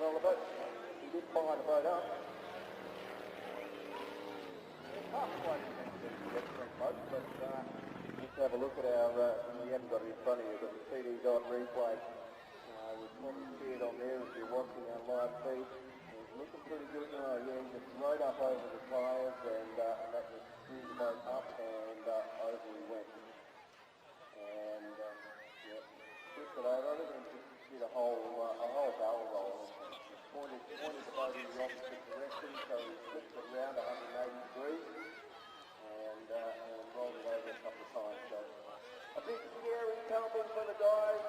Well, the boat, he did fire the boat up. have a look at our, you haven't got it in front of you, but the CD Dot replay. We've probably see it on there if you're watching our live feed. It's looking pretty good. Oh yeah, he just rode up over the tyres and that just threw the boat up and over he went. And yeah, flipped it over. I think he just did a whole barrel roll. Pointed the boat in the opposite direction, so he flipped it around 180 degrees and rolled it over a couple of times. So a bit scary coming for the guys.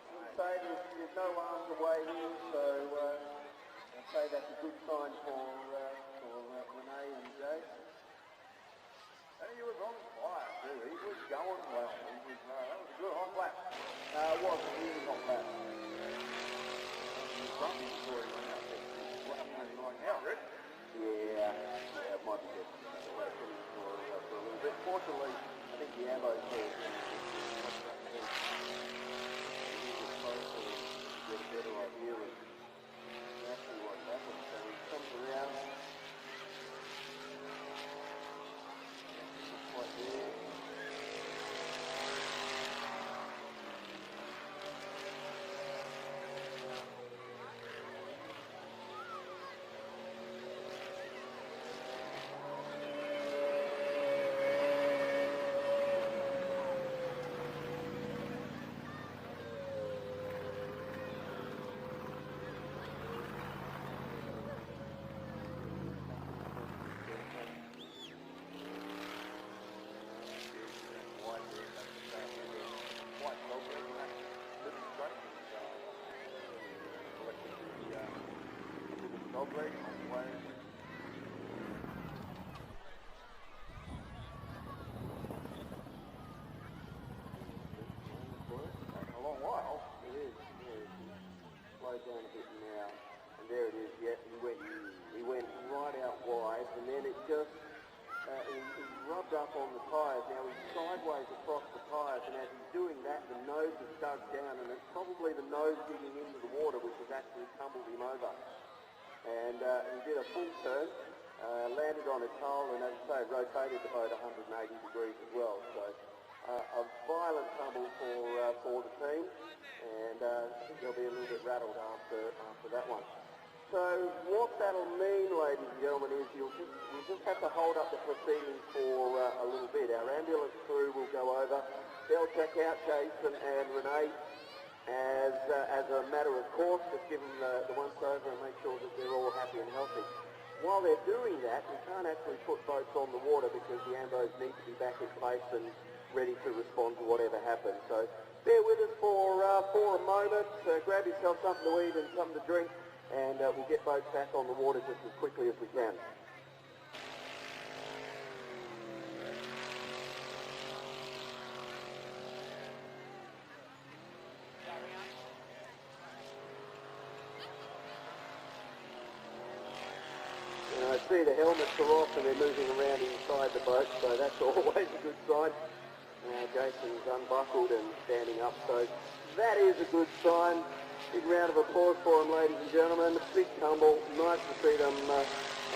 I'd say there's no arms away here, so I'd say that's a good sign for Renee and Jay. And he was on fire too. He was going well. He was, that was a good hot lap. It was a really hot lap. Grumpy before he went out there. Like now, Rick. Yeah, it might be good for a little bit. Fortunately, I think the ammo's there. Get a better idea of exactly what happened. So he comes around. Not quite there. A long while. It is, yeah. Slowed down a bit now. And there it is, yeah, he went right out wide, and then it just, he rubbed up on the tyres. Now he's sideways across the tyres, and as he's doing that, the nose is dug down, and it's probably the nose digging into the water which has actually tumbled him over. And he did a full turn, landed on its hull, and as I say, rotated the boat 180 degrees as well. So a violent tumble for the team, and they'll be a little bit rattled after that one. So what that'll mean, ladies and gentlemen, is we'll just have to hold up the proceedings for a little bit. Our ambulance crew will go over. They'll check out Jason and Renee as a matter of course, just give them the once-over and make sure that they're all happy and healthy. While they're doing that, we can't actually put boats on the water because the ambos need to be back in place and ready to respond to whatever happens. So bear with us for a moment. Grab yourself something to eat and something to drink, and we'll get boats back on the water just as quickly as we can. I see the helmets are off and they're moving around inside the boat, so that's always a good sign. Jason's unbuckled and standing up, so that is a good sign. Big round of applause for him, ladies and gentlemen. Big tumble, nice to see them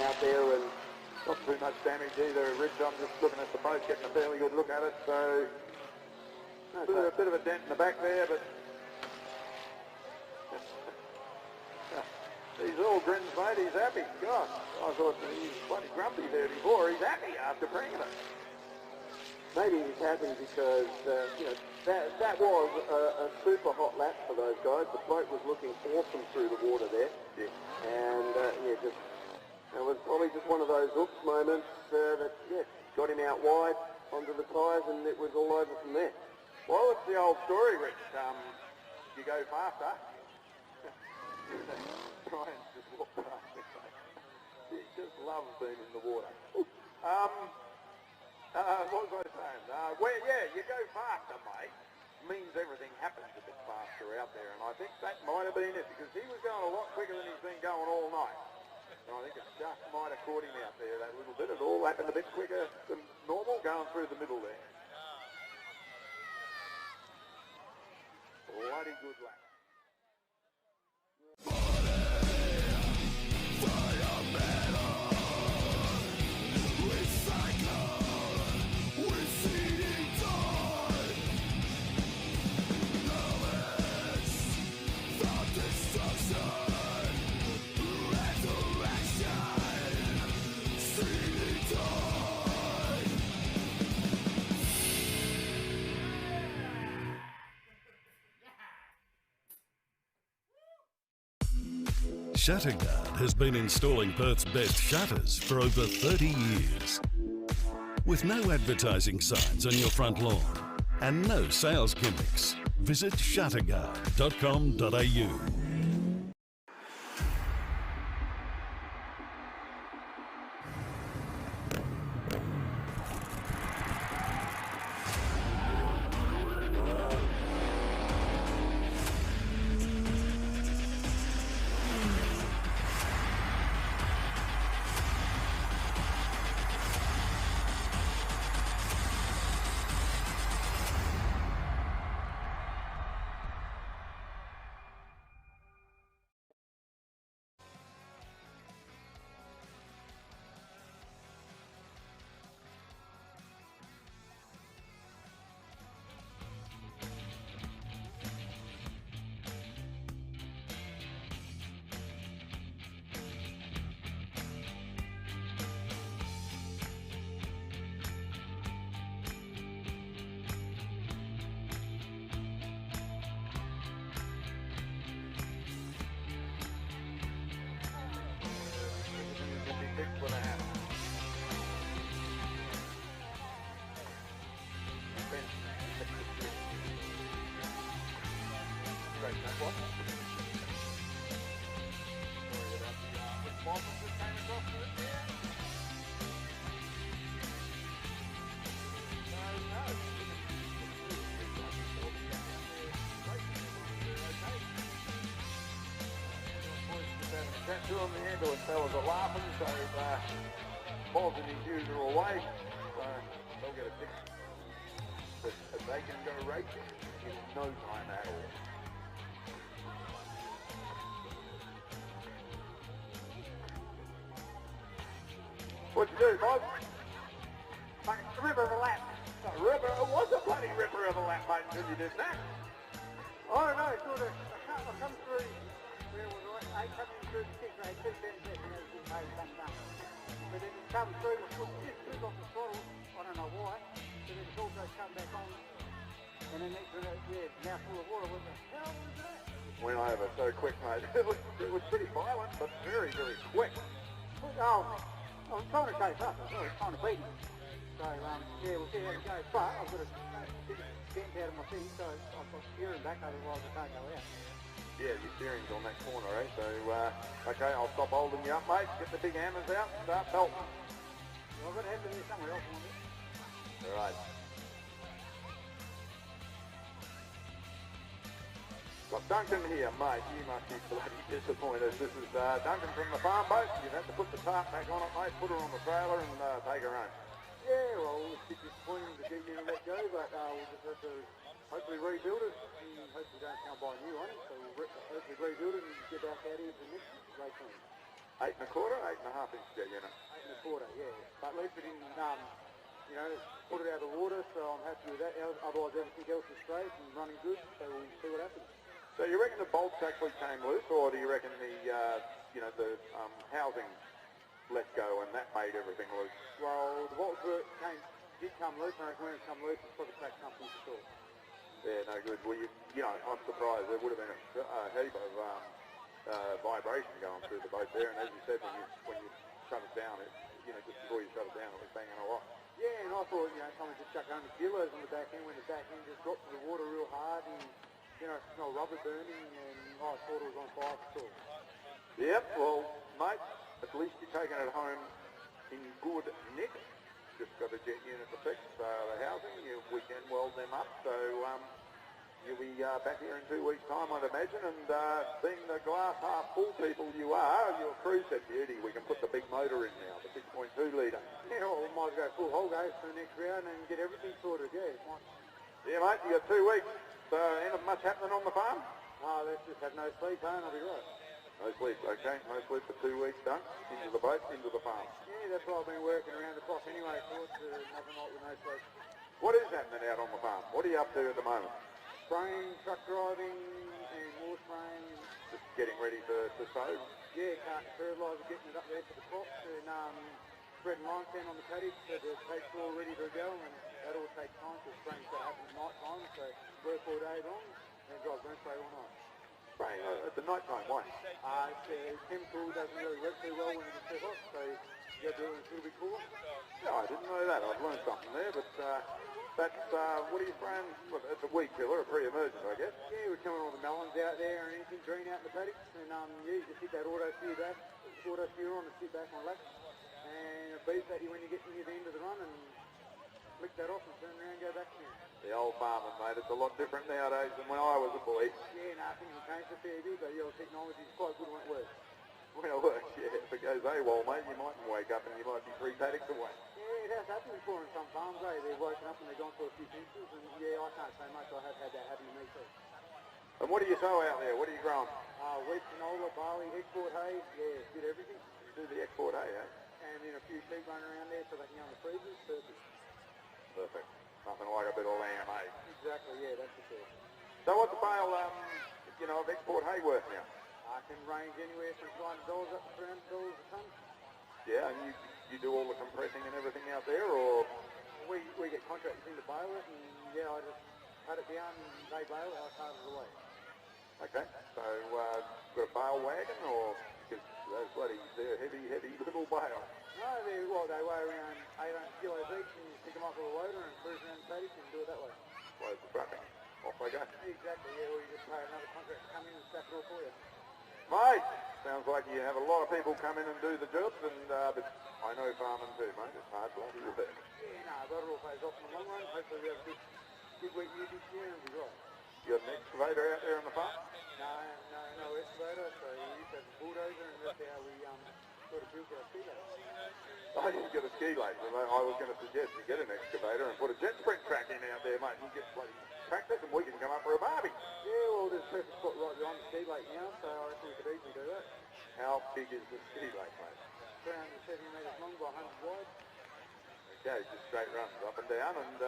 out there, and Not too much damage either, Rich. I'm just looking at the boat, getting a fairly good look at it, so a bit of a dent in the back there, but he's all grins, mate. He's happy. God, I thought he was bloody grumpy there before. He's happy after bringing it. maybe he's happy because that was a super hot lap for those guys. The boat was looking awesome through the water there, and it was probably just one of those oops moments that got him out wide onto the tyres, and it was all over from there. Well, it's the old story, Rich. You go faster. Brian's just walked past me. He just loves being in the water. What was I saying? You go faster, mate. Means everything happens a bit faster out there, and I think that might have been it, because he was going a lot quicker than he's been going all night. And I think it just might have caught him out there that little bit. It all happened a bit quicker than normal going through the middle there. Bloody good lap. Recycle with CD Shutterguard has been installing Perth's best shutters for over 30 years. With no advertising signs on your front lawn and no sales gimmicks, visit shutterguard.com.au. Two on the ambulance fellas are laughing, so Bob's and his user away, so they'll get a fix. But if they can go racing in no time at all. What'd you do, Bob? Mate, it's a ripper of a lap. A ripper? It was a bloody ripper of a lap, mate, until you did that. Oh no, sort of. I come through. Where was I? I come in through the six, right? 2 10 and as you made some done. But then it comes through, my foot just stood off the throttle. I don't know why. But then it's also come back on. And then next minute, now full of water. What the hell was that? Went over so quick, mate. It was pretty violent, but very, very quick. Oh, I was trying to chase up. I was trying to beat him. So, yeah, we'll see how it goes. But I've got a big dent out of my feet, so I've got steering back, otherwise I can't go out. Yeah, your steering's on that corner, eh? So, okay, I'll stop holding you up, mate. Get the big hammers out and start belting. Well, I've got to have to do somewhere else on it. All right. Got Duncan here, mate. You must be bloody disappointed. This is Duncan from the farm boat. You've had to put the tarp back on it, mate. Put her on the trailer and take her home. Yeah, well, it's a bit disappointing to get you to let go, but we'll just have to hopefully rebuild it and hopefully don't come by new on it. So we'll hopefully rebuild it and get back out here for the next race on it. 8 1/4 inch jet unit. 8 1/4, yeah. But at least we didn't, put it out of the water, so I'm happy with that. Otherwise, everything else is straight and running good, so we'll see what happens. So you reckon the bolts actually came loose, or do you reckon the housing let go and that made everything loose? Well, the bolts did come loose, and I reckon when it come loose, it's probably take something to sort. Yeah, no good. Well, I'm surprised. There would have been a heap of vibration going through the boat there, and as you said, when you shut it down, just before you shut it down, it was banging a lot. Yeah, and I thought, someone just chucked 100 kilos on the back end when the back end just dropped to the water real hard, and smell rubber burning, and I thought it was on fire for sure. Yep, well, mate, at least you're taking it home in good nick. Just got a jet unit to fix the housing. We can weld them up, so you'll be back here in 2 weeks' time, I'd imagine, and being the glass half full people you are, your crew said, beauty, we can put the big motor in now, the 6.2 litre. Yeah, well, we might go full whole days for the next round and get everything sorted, yeah. Yeah, mate, you got 2 weeks. Ain't much happening on the farm? No, let's just have no sleep, and I'll be right. No sleep, okay. No sleep for 2 weeks, done. Into the boat, into the farm. Yeah, that's why I've been working around the clock anyway, so it's nothing like with no sleep. What is happening out on the farm? What are you up to at the moment? Spraying, truck driving, and more spraying. Just getting ready to sow? Yeah, carting fertiliser, getting it up there for the crops, and spreading limestone on the paddock so the paddocks are all ready to go, and that all takes time, because spraying's got to happen at night time, so work all day long, and drive don't spray all night. Spraying at the night time, why? Chemical doesn't really work too well when it gets too hot, so you got to do it a little bit cooler. Yeah, I didn't know that. I've learned something there, but that's, what are you spraying? Well, it's a weed killer, a pre-emergent, I guess. Yeah, we're killing all the melons out there and anything green out in the paddocks, and you just hit that auto steer on and sit back on left, and it beats at you when you get near the end of the run and flick that off and turn around and go back to you. The old farming, mate, it's a lot different nowadays than when I was a boy. Yeah, no, I think it'll change a fair bit, but your technology is quite good when it works. When it works, yeah. If it goes AWOL, mate, you mightn't wake up and you might be 3 paddocks away. Yeah, it has happened before in some farms, eh? They've woken up and they've gone for a few pinches, and yeah, I can't say much. I have had that happen to me too. And what do you sow out there? What are you growing? Wheat, canola, barley, export hay, yeah, did everything. You do the export hay, eh? And then a few sheep running around there so they can go in the freezers, perfect. Perfect. Nothing like a bit of lamb, eh? Exactly, yeah, that's for sure. So what's the bale, of export hay worth now? I can range anywhere from $200 up to $300 a tonne. Yeah, and you do all the compressing and everything out there, or? We get contractors in to bale it, and yeah, I just cut it down and they bale it, I cart it away. Okay, so got a bale wagon, or? Because those bloody, they're heavy little bale. No, they weigh around 800 kilos each, and you pick them up with a loader and cruise around the paddock and do it that way. Close the trucking. Off they go. Exactly, yeah, or you just pay another contractor to come in and stack it all for you. Mate, sounds like you have a lot of people come in and do the jobs, and but I know farming too, mate. It's hard bloody work. Yeah, no, but it all pays off in the long run. Hopefully we have a good week year this year and we'll be right. You got an excavator out there on the farm? No excavator, so we used to have a bulldozer, and that's how we sort of built our ski lace. I didn't get a ski lace, and I was going to suggest you get an excavator and put a jet sprint track in out there, mate. You get bloody practice and we can come up for a barbie. Yeah, well, there's a perfect spot right behind the ski lake now, so I reckon we could easily do that. How big is the ski lake, mate? 370 metres long by 100 wide. Okay, just straight runs up and down, and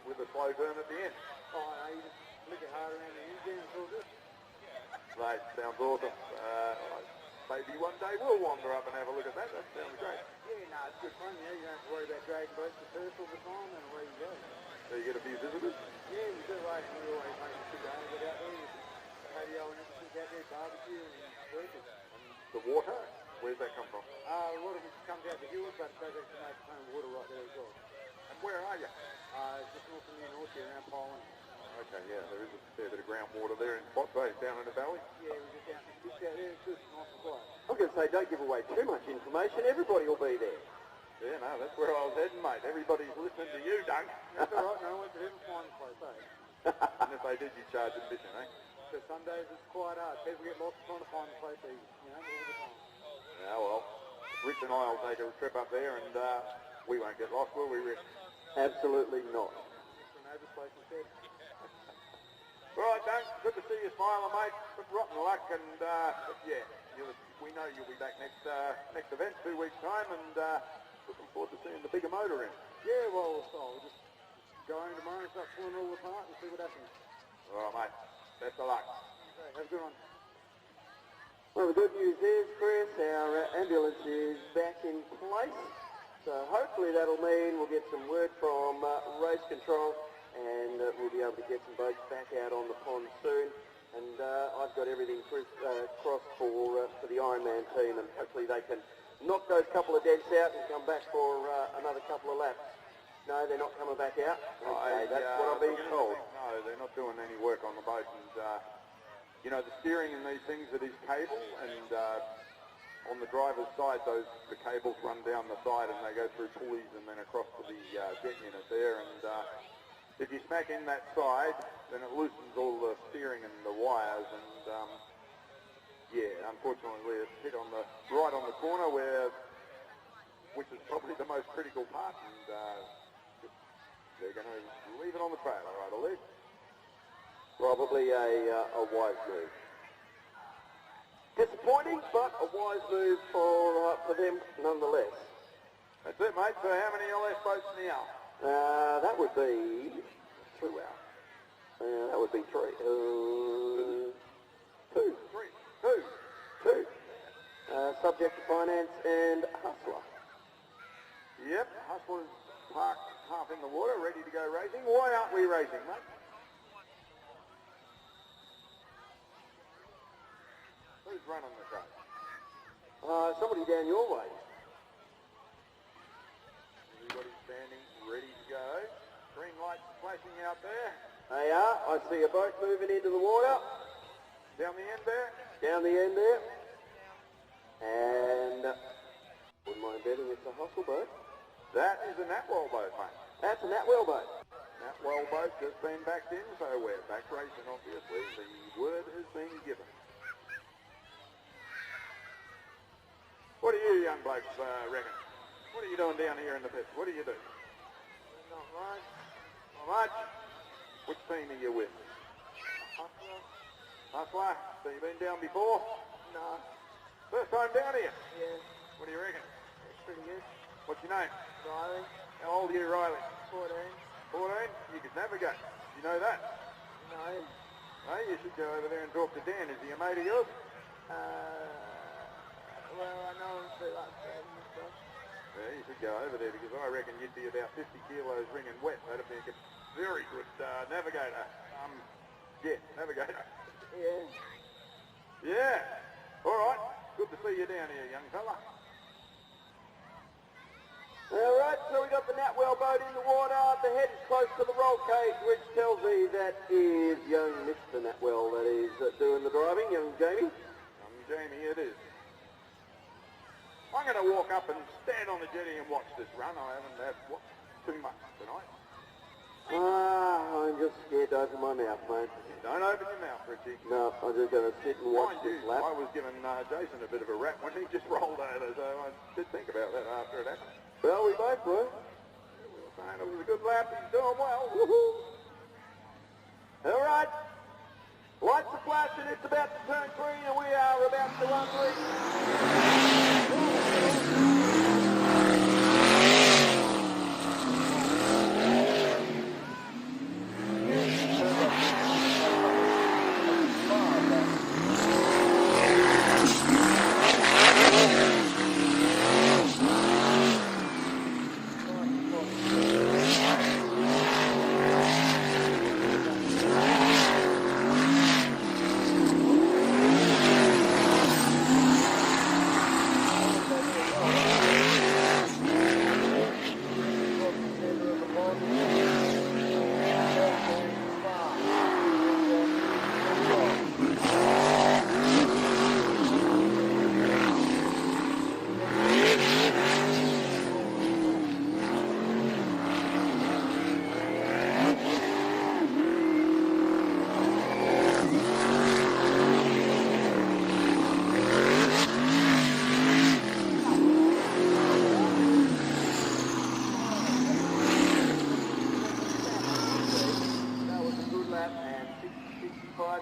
with a slow burn at the end. Oh, no, you just lick it hard around the engine and it's all good. Mate, sounds awesome. Maybe one day we'll wander up and have a look at that. That sounds great. Yeah, no, it's good fun, you don't have to worry about dragging boats to surf all the time, and away you go. So you get a few visitors? Yeah, we do, right, and we always make a sit down and get out there, with the patio and everything out there, barbecue and work it. The water? Where's that come from? A lot of it comes out the hills, but it does actually make its own water right there as well. And where are you? Just north of near North here, around Poland. Okay, yeah, there is a fair bit of groundwater there in Spot Bay, down in the valley. Yeah, we're just out in the out there, it's good, nice and quiet. I'm going to say, don't give away too much information. Everybody will be there. Yeah, no, that's where I was heading, mate. Everybody's listening to you, Dunk. That's all right, no one could ever find the place, eh? And if they did, you charge admission, eh? So some days it's quite hard. People get lost trying to find the place easy, all the time. Yeah, well, Rich and I will take a trip up there, and we won't get lost, will we, Rich? Absolutely not. From Neighbour's place instead. All right, Dunk, good to see you smiling, mate. Good rotten luck, and yeah, we know you'll be back next event, 2 weeks' time, and looking forward to seeing the bigger motor in. Yeah, well, so we'll just go home tomorrow and start pulling it all apart and see what happens. All right, mate. Best of luck. Okay, have a good one. Well, the good news is, Chris, our ambulance is back in place. So hopefully that'll mean we'll get some word from race control, and we'll be able to get some boats back out on the pond soon. And I've got everything crossed for the Ironman team, and hopefully they can knock those couple of dents out and come back for another couple of laps. No, they're not coming back out. Okay, that's what I've been told. No, they're not doing any work on the boat, and you know, the steering in these things, it is cable, and on the driver's side, the cables run down the side and they go through pulleys and then across to the jet unit there, and if you smack in that side, then it loosens all the steering and the wires, and yeah, unfortunately it's hit on right on the corner, which is probably the most critical part, and they're going to leave it on the trailer, I believe. Probably a wise move. Disappointing, but a wise move for them nonetheless. That's it, mate. So how many LS boats now? That would be 2 out. That would be 3. 2. 2. Subject to Finance and Hustler. Yep, Hustler's parked half in the water, ready to go racing. Why aren't we racing, mate? running the show? Somebody down your way. Everybody's standing, ready to go. Green lights flashing out there. They are. I see a boat moving into the water. Down the end there. Down the end there. And wouldn't mind betting it's a hustle boat. That is a Natwell boat, mate. That's a Natwell boat. Natwell boat just been backed in, so we're back racing, obviously. The word has been given. What do you young blokes reckon? What are you doing down here in the pit? What do you do? Not much. Not much. Which team are you with? Hustler. Hustler. So you've been down before? No. First time down here? Yeah. What do you reckon? It's pretty good. What's your name? Riley. How old are you, Riley? 14. 14? You could navigate. You know that? No. Hey, you should go over there and talk to Dan. Is he a mate of yours? Well, I know him through like friends and stuff. Yeah, you should go over there because I reckon you'd be about 50 kilos ringing wet. That'd make a very good navigator. Yeah, navigator. Yeah. Yeah. All right. Good to see you down here, young fella. All right, so we got the Natwell boat in the water. The head is close to the roll cage, which tells me that is young Mr. Natwell that is doing the driving, young Jamie. Jamie, it is. I'm going to walk up and stand on the jetty and watch this run. I haven't had too much tonight. I'm just scared to open my mouth, mate. Don't open your mouth, Richie. No, I'm just going to sit and watch Mind this you, lap. I was giving Jason a bit of a rap when he just rolled over, so I did think about that after it happened. Well, we both were. We were saying it was a good lap. He's doing well. Woohoo! All right. Lights are flashing. It's about to turn green, and we are about to unleash.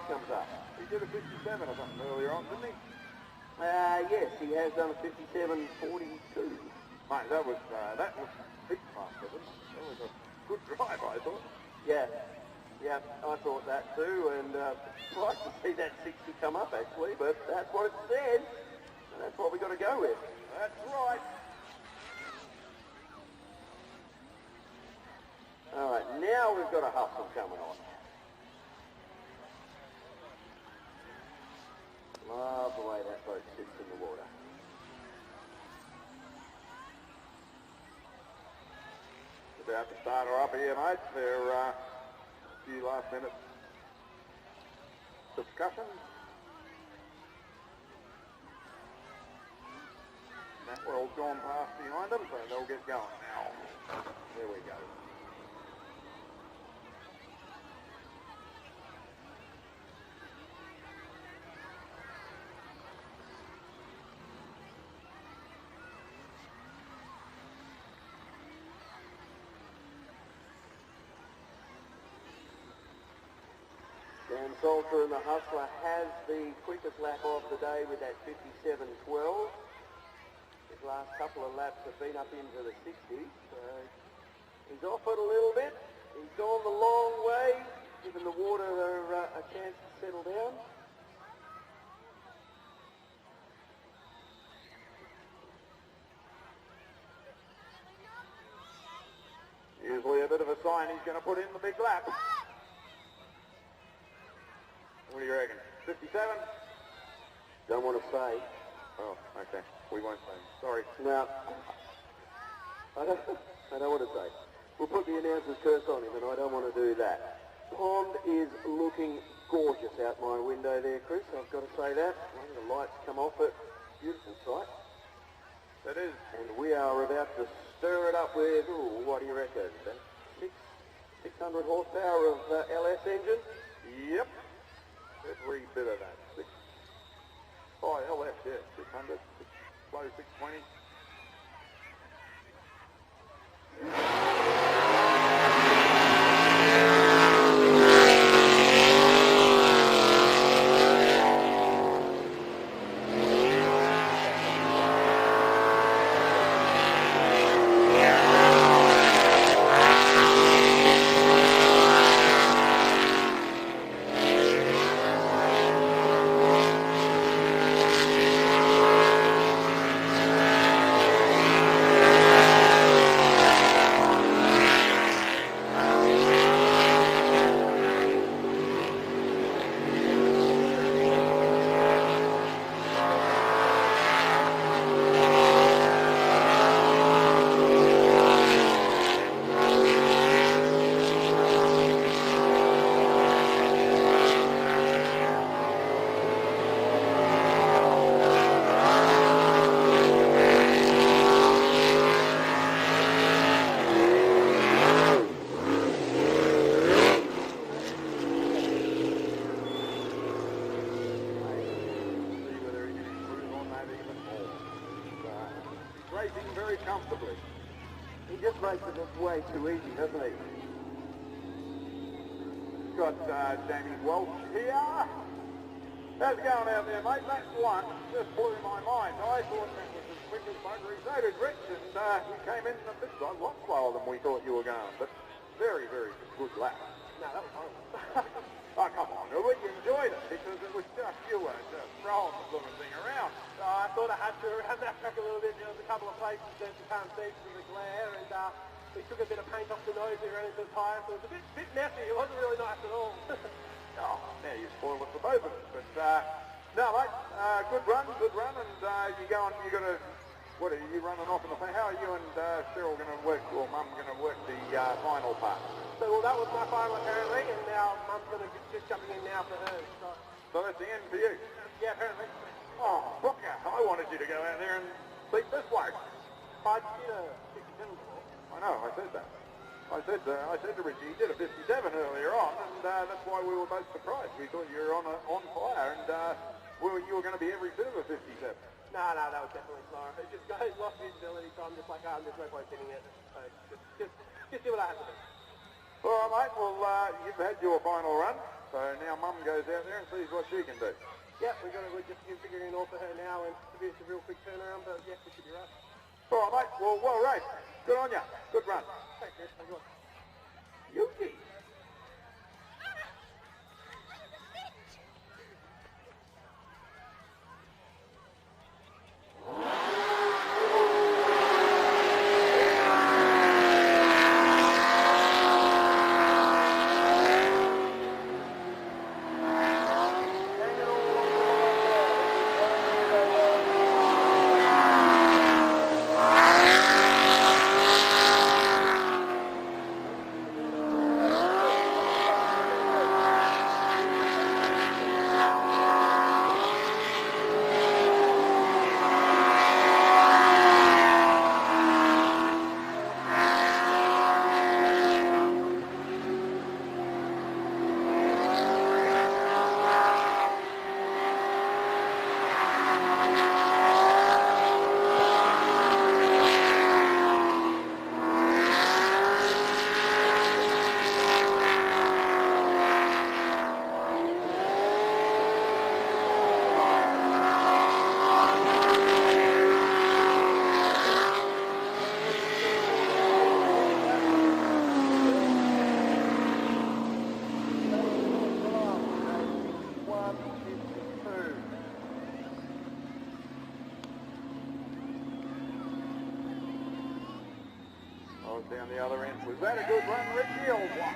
Comes up. He did a 57 or something earlier on, didn't he? Yes, he has done a 57.42. Mate, that was heat fast, wasn't it? That was a good drive, I thought. Yeah, I thought that too, and surprised to see that 60 come up actually, but that's what it said, and that's what we got to go with. That's right. All right, now we've got a hustle coming on. Love the way that boat sits in the water. About to start her up here, mate. There are a few last minute discussions. Natwell's gone past behind them, so they'll get going now. There we go. Dan Salter and the Hustler has the quickest lap of the day with that 57.12. His last couple of laps have been up into the 60s, so he's off it a little bit. He's gone the long way, giving the water a chance to settle down. Usually a bit of a sign he's going to put in the big lap. What do you reckon? 57? Don't want to say. Oh, okay. We won't say. Sorry. Now, I don't want to say. We'll put the announcer's curse on him, and I don't want to do that. Pond is looking gorgeous out my window there, Chris. I've got to say that. When the lights come off it, beautiful sight. It is. And we are about to stir it up with, ooh, what do you reckon? 600 horsepower of LS engine? Yep. Every bit of that. Oh, LS, yeah. 600, low 620. Racing very comfortably. He just makes it look way too easy, doesn't he? Got Jamie Welch here. How's it going out there, mate? That one just blew my mind. I thought that was as quick as buggery. So did Rich, and you came in a bit a lot slower than we thought you were going. But very, very good lap. No, that was horrible. Oh, come on, Uber, you enjoyed it because it was just you were just throwing the blooming thing around. I thought I had to around that track a little bit. There was a couple of places that you can't see because of the glare, and we took a bit of paint off the nose we ran into the tyre, so it was a bit messy. It wasn't really nice at all. Oh, now you spoiled it for both of us. But, no, mate, good run, and you're going to, what are you running off in the, how are you and Cheryl going to work, or Mum going to work the final part? So, well, that was my final apparently, and now Mum's going to just jumping in now for hers. So that's the end for you? Yeah, apparently. Oh, Booker, I wanted you to go out there and beat this bloke. I did a 57 before. I know, I said that. I said to Richie, he did a 57 earlier on, and that's why we were both surprised. We thought you were on fire, and you were going to be every bit of a 57. No, that was definitely slower. It just lost visibility, so I'm just like, there's no point hitting it. So just do what I have to do. All right, mate, well, you've had your final run, so now Mum goes out there and sees what she can do. Yeah, we're just figuring it all for her now, and it's a real quick turnaround, but yeah, we should be right. All right, mate, well raced. Good on you. Good run. Thanks, Chris. Thank you. Yuki. Down the other end. Was that a good run, Richie, or what?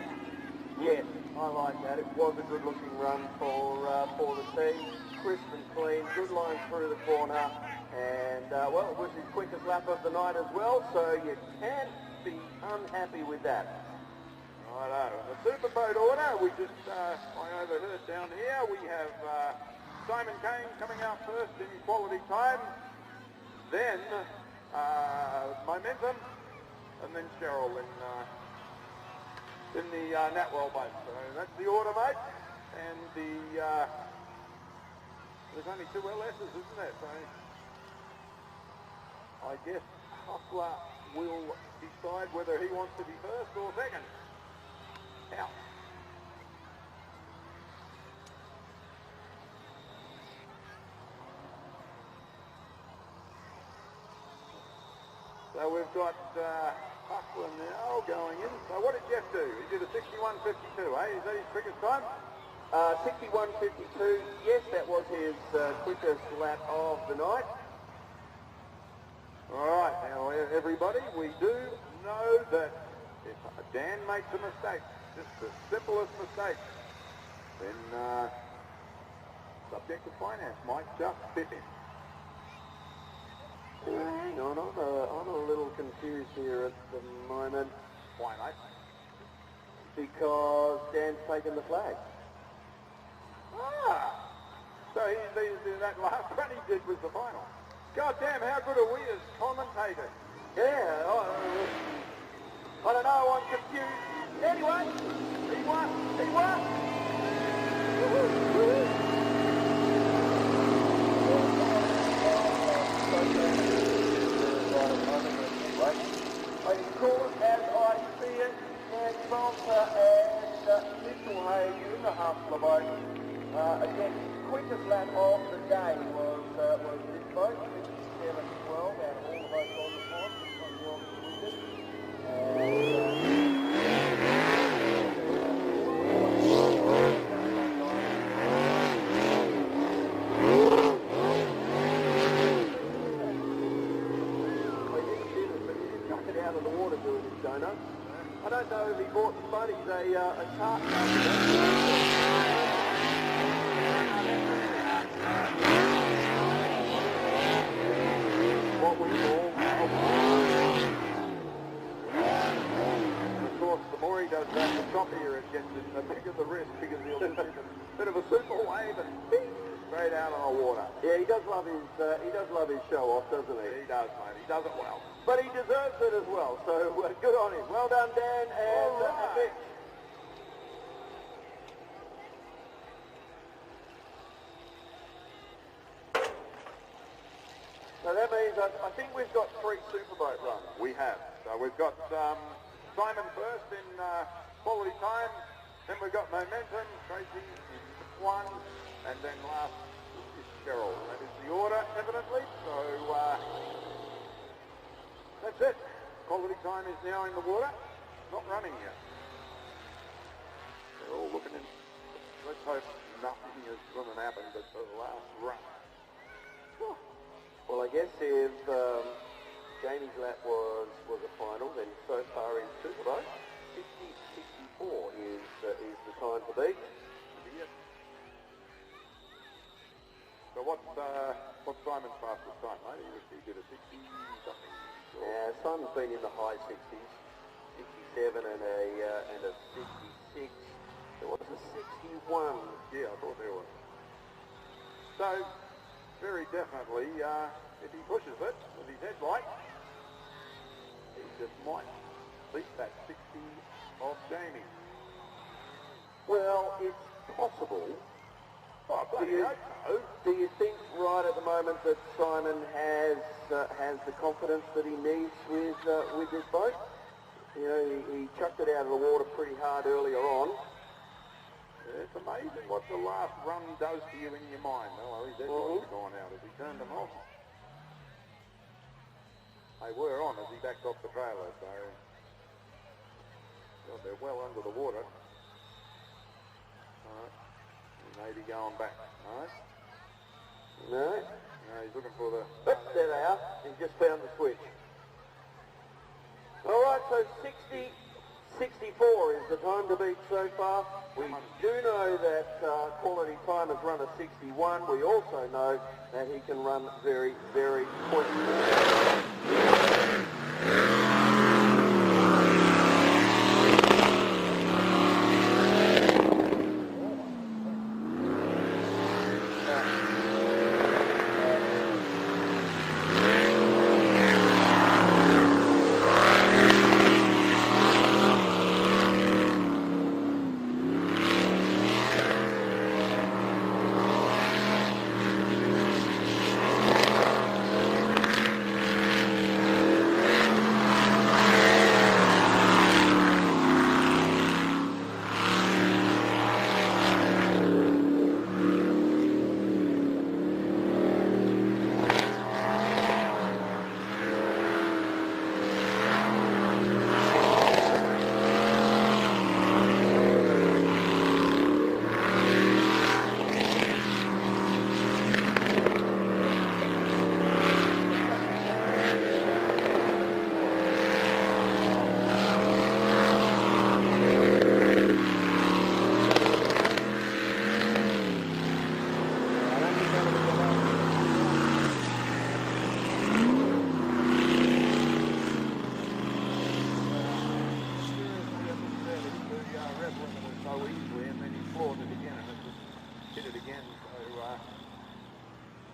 Yes, I like that. It was a good looking run for the team. crisp and clean, good line through the corner, and well, it was his quickest lap of the night as well, so you can't be unhappy with that. Righto. The Superboat order, we just, I overheard down here, we have Simon Kane coming out first in quality time, then Momentum, and then Cheryl in the Natwell boat. So that's the order, mate. And there's only 2 LS's, isn't there? So I guess Hustler will decide whether he wants to be first or second. Out. So we've got Hustler now going in. So what did Jeff do? He did a 61.52, eh? Is that his quickest time? 61.52, yes, that was his quickest lap of the night. All right, now everybody, we do know that if Dan makes a mistake, just the simplest mistake, then subject to finance might just fit in. Hang on, I'm a little confused here at the moment. Why, mate? Because Dan's taken the flag. Ah, so that last one he did was the final. God damn, how good are we as commentators? Yeah, I don't know, I'm confused. Anyway, he won. I can call it as I see it, and Salter and Mitchell Hayes in the Hustler boat. Again, quickest lap of the day was this boat, 57.12 out of all the boats on the pond. This one was the quickest. Out of the water doing this donut. I don't know if he bought the buddies a tart. What we call of course, the more he does that, the choppier it gets, and the bigger the risk, because he'll just hit a bit of a super wave and straight out on the water. Yeah, he does love his show off, doesn't he? He does, mate. He does it well. But he deserves it as well, so good on him. Well done, Dan, and Mitch. So that means I think we've got 3 Superboat runs. We have. So we've got Simon first in quality time, then we've got Momentum, Tracy in 1, and then last is Cheryl. That is the order, evidently. So that's it. Quality time is now in the water. Not running yet. They're all looking in. Let's hope nothing is going to happen but the last run. Well, I guess if Jamie's lap was a final, then so far in Superboat, 60.64 is the time to beat. So what's Simon's fastest time, mate? He did a 60 something. Yeah, Simon's been in the high 60s, 67 and a 66. There was a 61. Yeah, I thought there was. So, very definitely, if he pushes it with his headlight, he just might beat that 60 of Jamie. Well, it's possible. Oh, bloody hope so. Do you think right at the moment that Simon has the confidence that he needs with this boat? You know, he chucked it out of the water pretty hard earlier on. It's amazing what the last run does to you in your mind. Oh, his headlights are gone out as he turned them off. They were on as he backed off the trailer, so God, they're well under the water. All right. He may be going back. All right. No. No, he's looking for the... There they are. He just found the switch. All right, so 60, 64 is the time to beat so far. We do know that Quality Time has run a 61. We also know that he can run very, very quickly.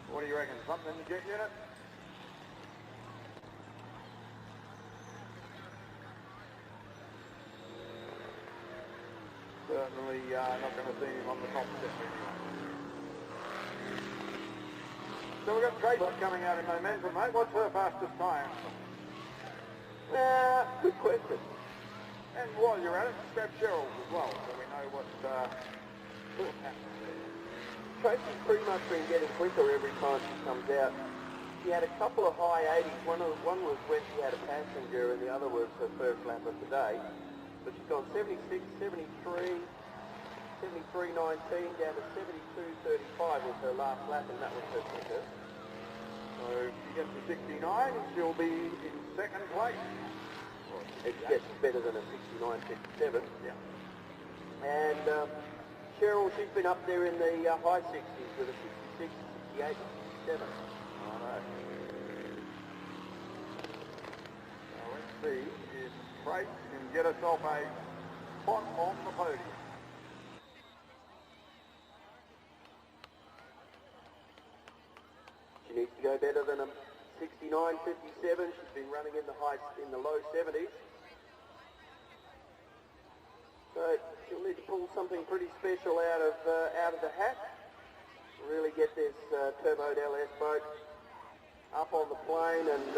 What do you reckon? Something in the jet unit? Certainly not going to see him on the top step anyway. So we've got Tracy coming out in momentum, mate. What's her fastest time? Good question. And while you're at it, grab Cheryl's as well, so we know what's happening there. Tracy's pretty much been getting quicker every time she comes out. She had a couple of high 80s. One was when she had a passenger and the other was her first lap of the day. But she's gone 76, 73, 73.19 down to 72.35 was her last lap, and that was her quicker. So if she gets to 69, she'll be in second place. It gets better than a 69.57. Yeah. And Cheryl, she's been up there in the high 60s with a 66, 68, 67. All right. Now let's see if Trace can get herself a spot on the podium. She needs to go better than a 69.57. She's been running in the low 70s. So she'll need to pull something pretty special out of the hat. Really get this turboed LS boat up on the plane and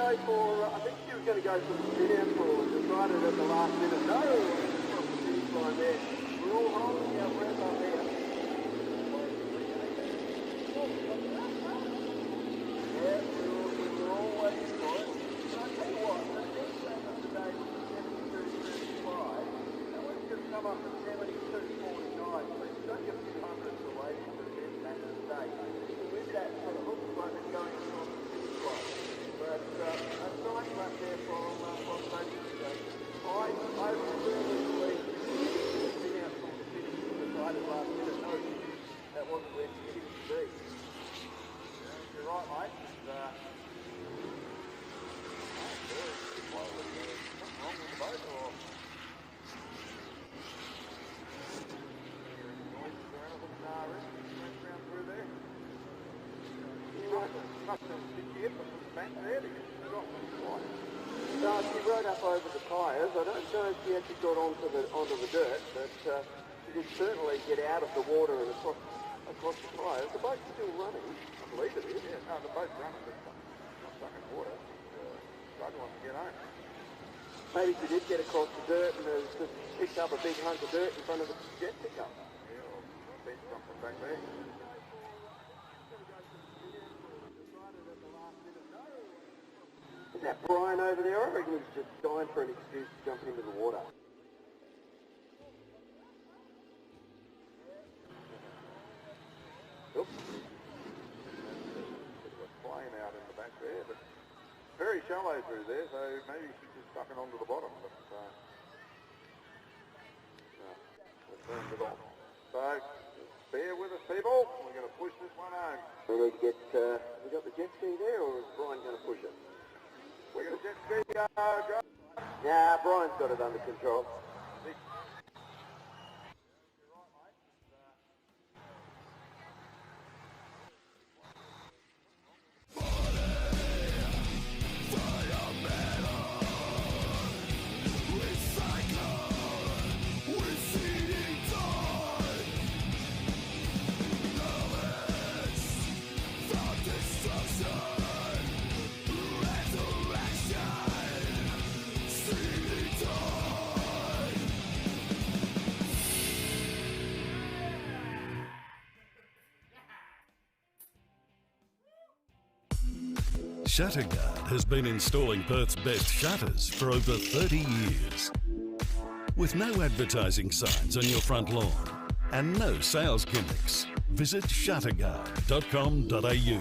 I think she was going to go for the sit-down crawl and decided at the last minute, no, from the finish line there. We're all holding our breath up there. Yeah, we were all waiting for it. But I tell you what, the next lap of the day was 72.35, and we've just come up to 72.49, so it's only a few hundredths away from the best lap of the day. With that sort of looks like it's going on the finish line. But a nice lap there from Tony today. I really believe at last minute noticed that wasn't where he needed to be. Yeah, you're right, mate. Something wrong with the boat, or noises or anything round through there? Did you hit the bank there to get it off the flight? No, she rode up over the tyres. I don't know if she actually got onto the dirt, but she did certainly get out of the water and across the tyres. The boat's still running. I believe it is. Yeah, no, the boat's running, but it's not stuck in water. Struggling to get home. Maybe she did get across the dirt and has just picked up a big hunk of dirt in front of the jet pickup. Yeah, or been something back there. Is that Brian over there? I reckon he's just dying for an excuse to jump into the water. Oops. There's a plane out in the back there, but very shallow through there, so maybe she's just sucking onto the bottom, but no, it turns it off. So, bear with us, people. We're going to push this one home. We need to get, we got the jet ski there, or is Brian going to push it? We're going to jet ski, go. Nah, Brian's got it under control. Shutterguard has been installing Perth's best shutters for over 30 years. With no advertising signs on your front lawn and no sales gimmicks, visit shutterguard.com.au.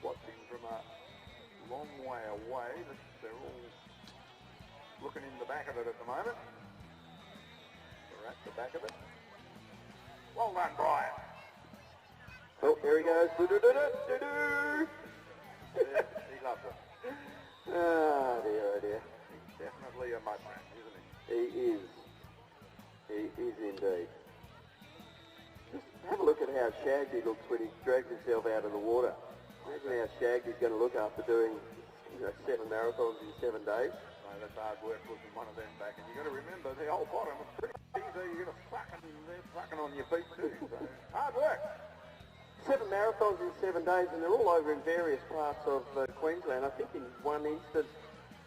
Watching from a long way away. They're all looking in the back of it at the moment. They're at the back of it. Well done, Brian. Oh, here he goes. Do-do-do-do-do-do. shagged he looks when he drags himself out of the water. Imagine how shagged he's going to look after doing 7 marathons in 7 days. No, that's hard work pushing one of them back. And you've got to remember, the whole bottom is pretty easy. You're going to they're sucking on your feet too. So, hard work. 7 marathons in 7 days, and they're all over in various parts of Queensland. I think in one instance,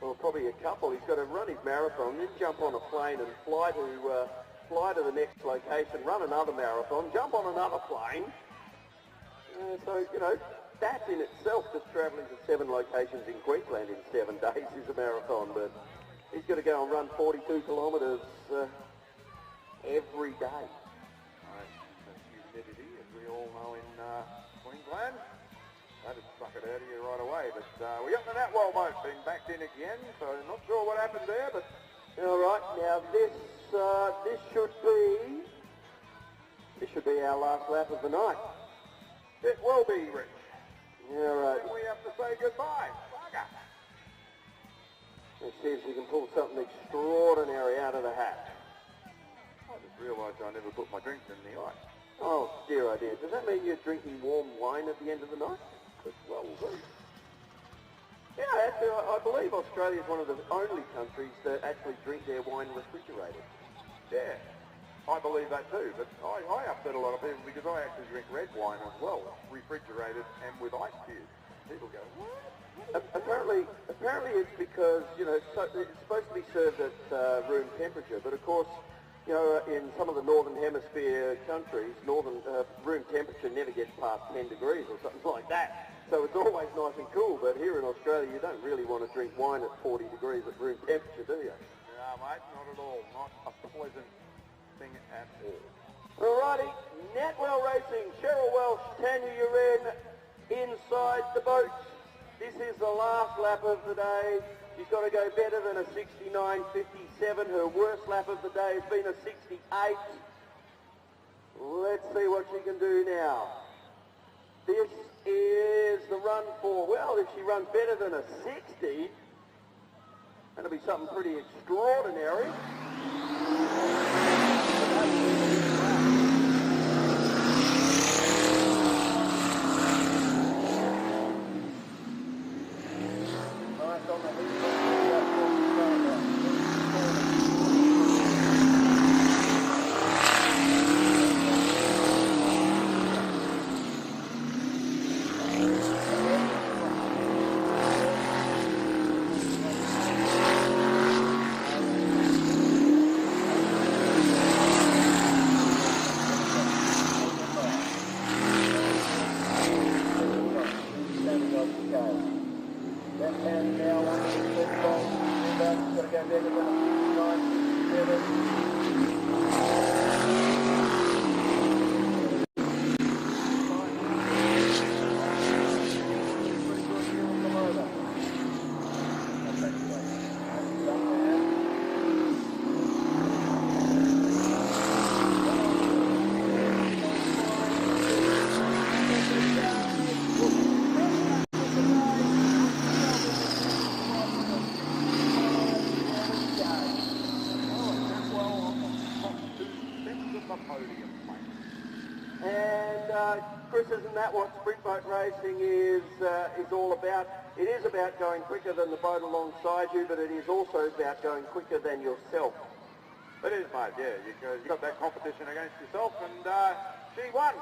or probably a couple, he's got to run his marathon, then jump on a plane and fly to the next location, run another marathon, jump on another plane. So, that in itself, just travelling to 7 locations in Queensland in 7 days is a marathon, but he's got to go and run 42 kilometres every day. Humidity, as we all know in Queensland. That'd suck it out of you right away. But we got the Natwell boat being backed in again, so not sure what happened there, but... All right, now this should be our last lap of the night. It will be, Rich. All right. Then we have to say goodbye. Bugger. Let's see if we can pull something extraordinary out of the hat. I just realised I never put my drinks in the ice. Oh, dear, oh dear. Does that mean you're drinking warm wine at the end of the night? Well, yeah, actually, I believe Australia is one of the only countries that actually drink their wine refrigerated. yeah, I believe that too, but I upset a lot of people because I actually drink red wine as well, refrigerated and with ice cubes. People go, what? Apparently it's because, it's supposed to be served at room temperature, but of course, in some of the Northern Hemisphere countries, room temperature never gets past 10 degrees or something like that. So it's always nice and cool, but here in Australia, you don't really want to drink wine at 40 degrees at room temperature, do you? No, mate, not at all. Not a pleasant thing at all. Alrighty, Natwell Racing, Cheryl Welsh, Tanya Uren inside the boat. This is the last lap of the day. She's got to go better than a 69.57. Her worst lap of the day has been a 68. Let's see what she can do now. This is the run for, well, if she runs better than a 60, that'll be something pretty extraordinary. Isn't that what sprint boat racing is all about? It is about going quicker than the boat alongside you, but it is also about going quicker than yourself. It is, mate, yeah. You've got that competition against yourself, and she won.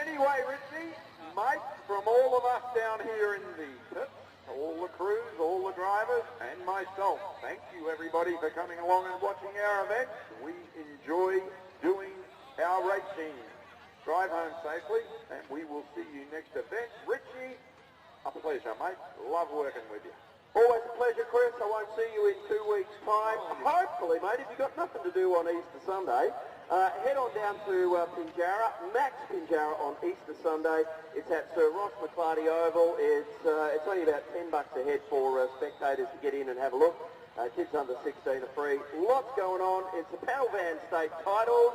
Anyway, Richie, mate, from all of us down here in the pits, all the crews, all the drivers, and myself, thank you, everybody, for coming along and watching our event. We enjoy doing our racing. Drive home safely, and we will see you next event. Richie, a pleasure, mate. Love working with you. Always a pleasure, Chris. I won't see you in 2 weeks' time. Hopefully, mate, if you've got nothing to do on Easter Sunday, head on down to Pinjarra, Max Pinjarra on Easter Sunday. It's at Sir Ross McClarty Oval. It's only about $10 a head for spectators to get in and have a look. Kids under 16 are free. Lots going on. It's the Panel Van State Titles.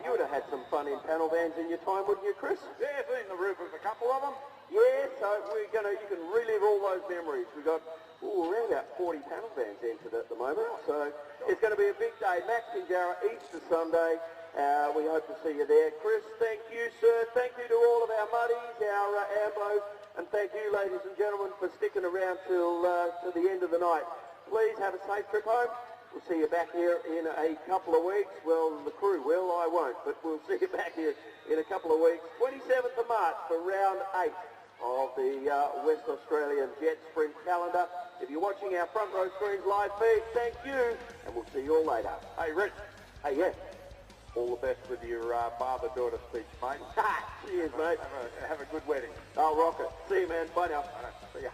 You would have had some fun in panel vans in your time, wouldn't you, Chris? Yeah, seen the roof of a couple of them. Yeah, so you can relive all those memories. We've got around about 40 panel vans entered at the moment, so it's going to be a big day. Max Pinjarra, Easter Sunday. We hope to see you there. Chris, thank you, sir. Thank you to all of our muddies, our ambos, and thank you, ladies and gentlemen, for sticking around till to the end of the night. Please have a safe trip home. We'll see you back here in a couple of weeks. Well, the crew will, I won't, but we'll see you back here in a couple of weeks. 27th of March for round 8 of the West Australian Jet Sprint calendar. If you're watching our Front Row Screens live feed, thank you, and we'll see you all later. Hey, Rich, Hey, yeah. all the best with your father-daughter speech, mate. Cheers, mate. Have a good wedding. I'll rock it. See you, man. Bye now. See ya.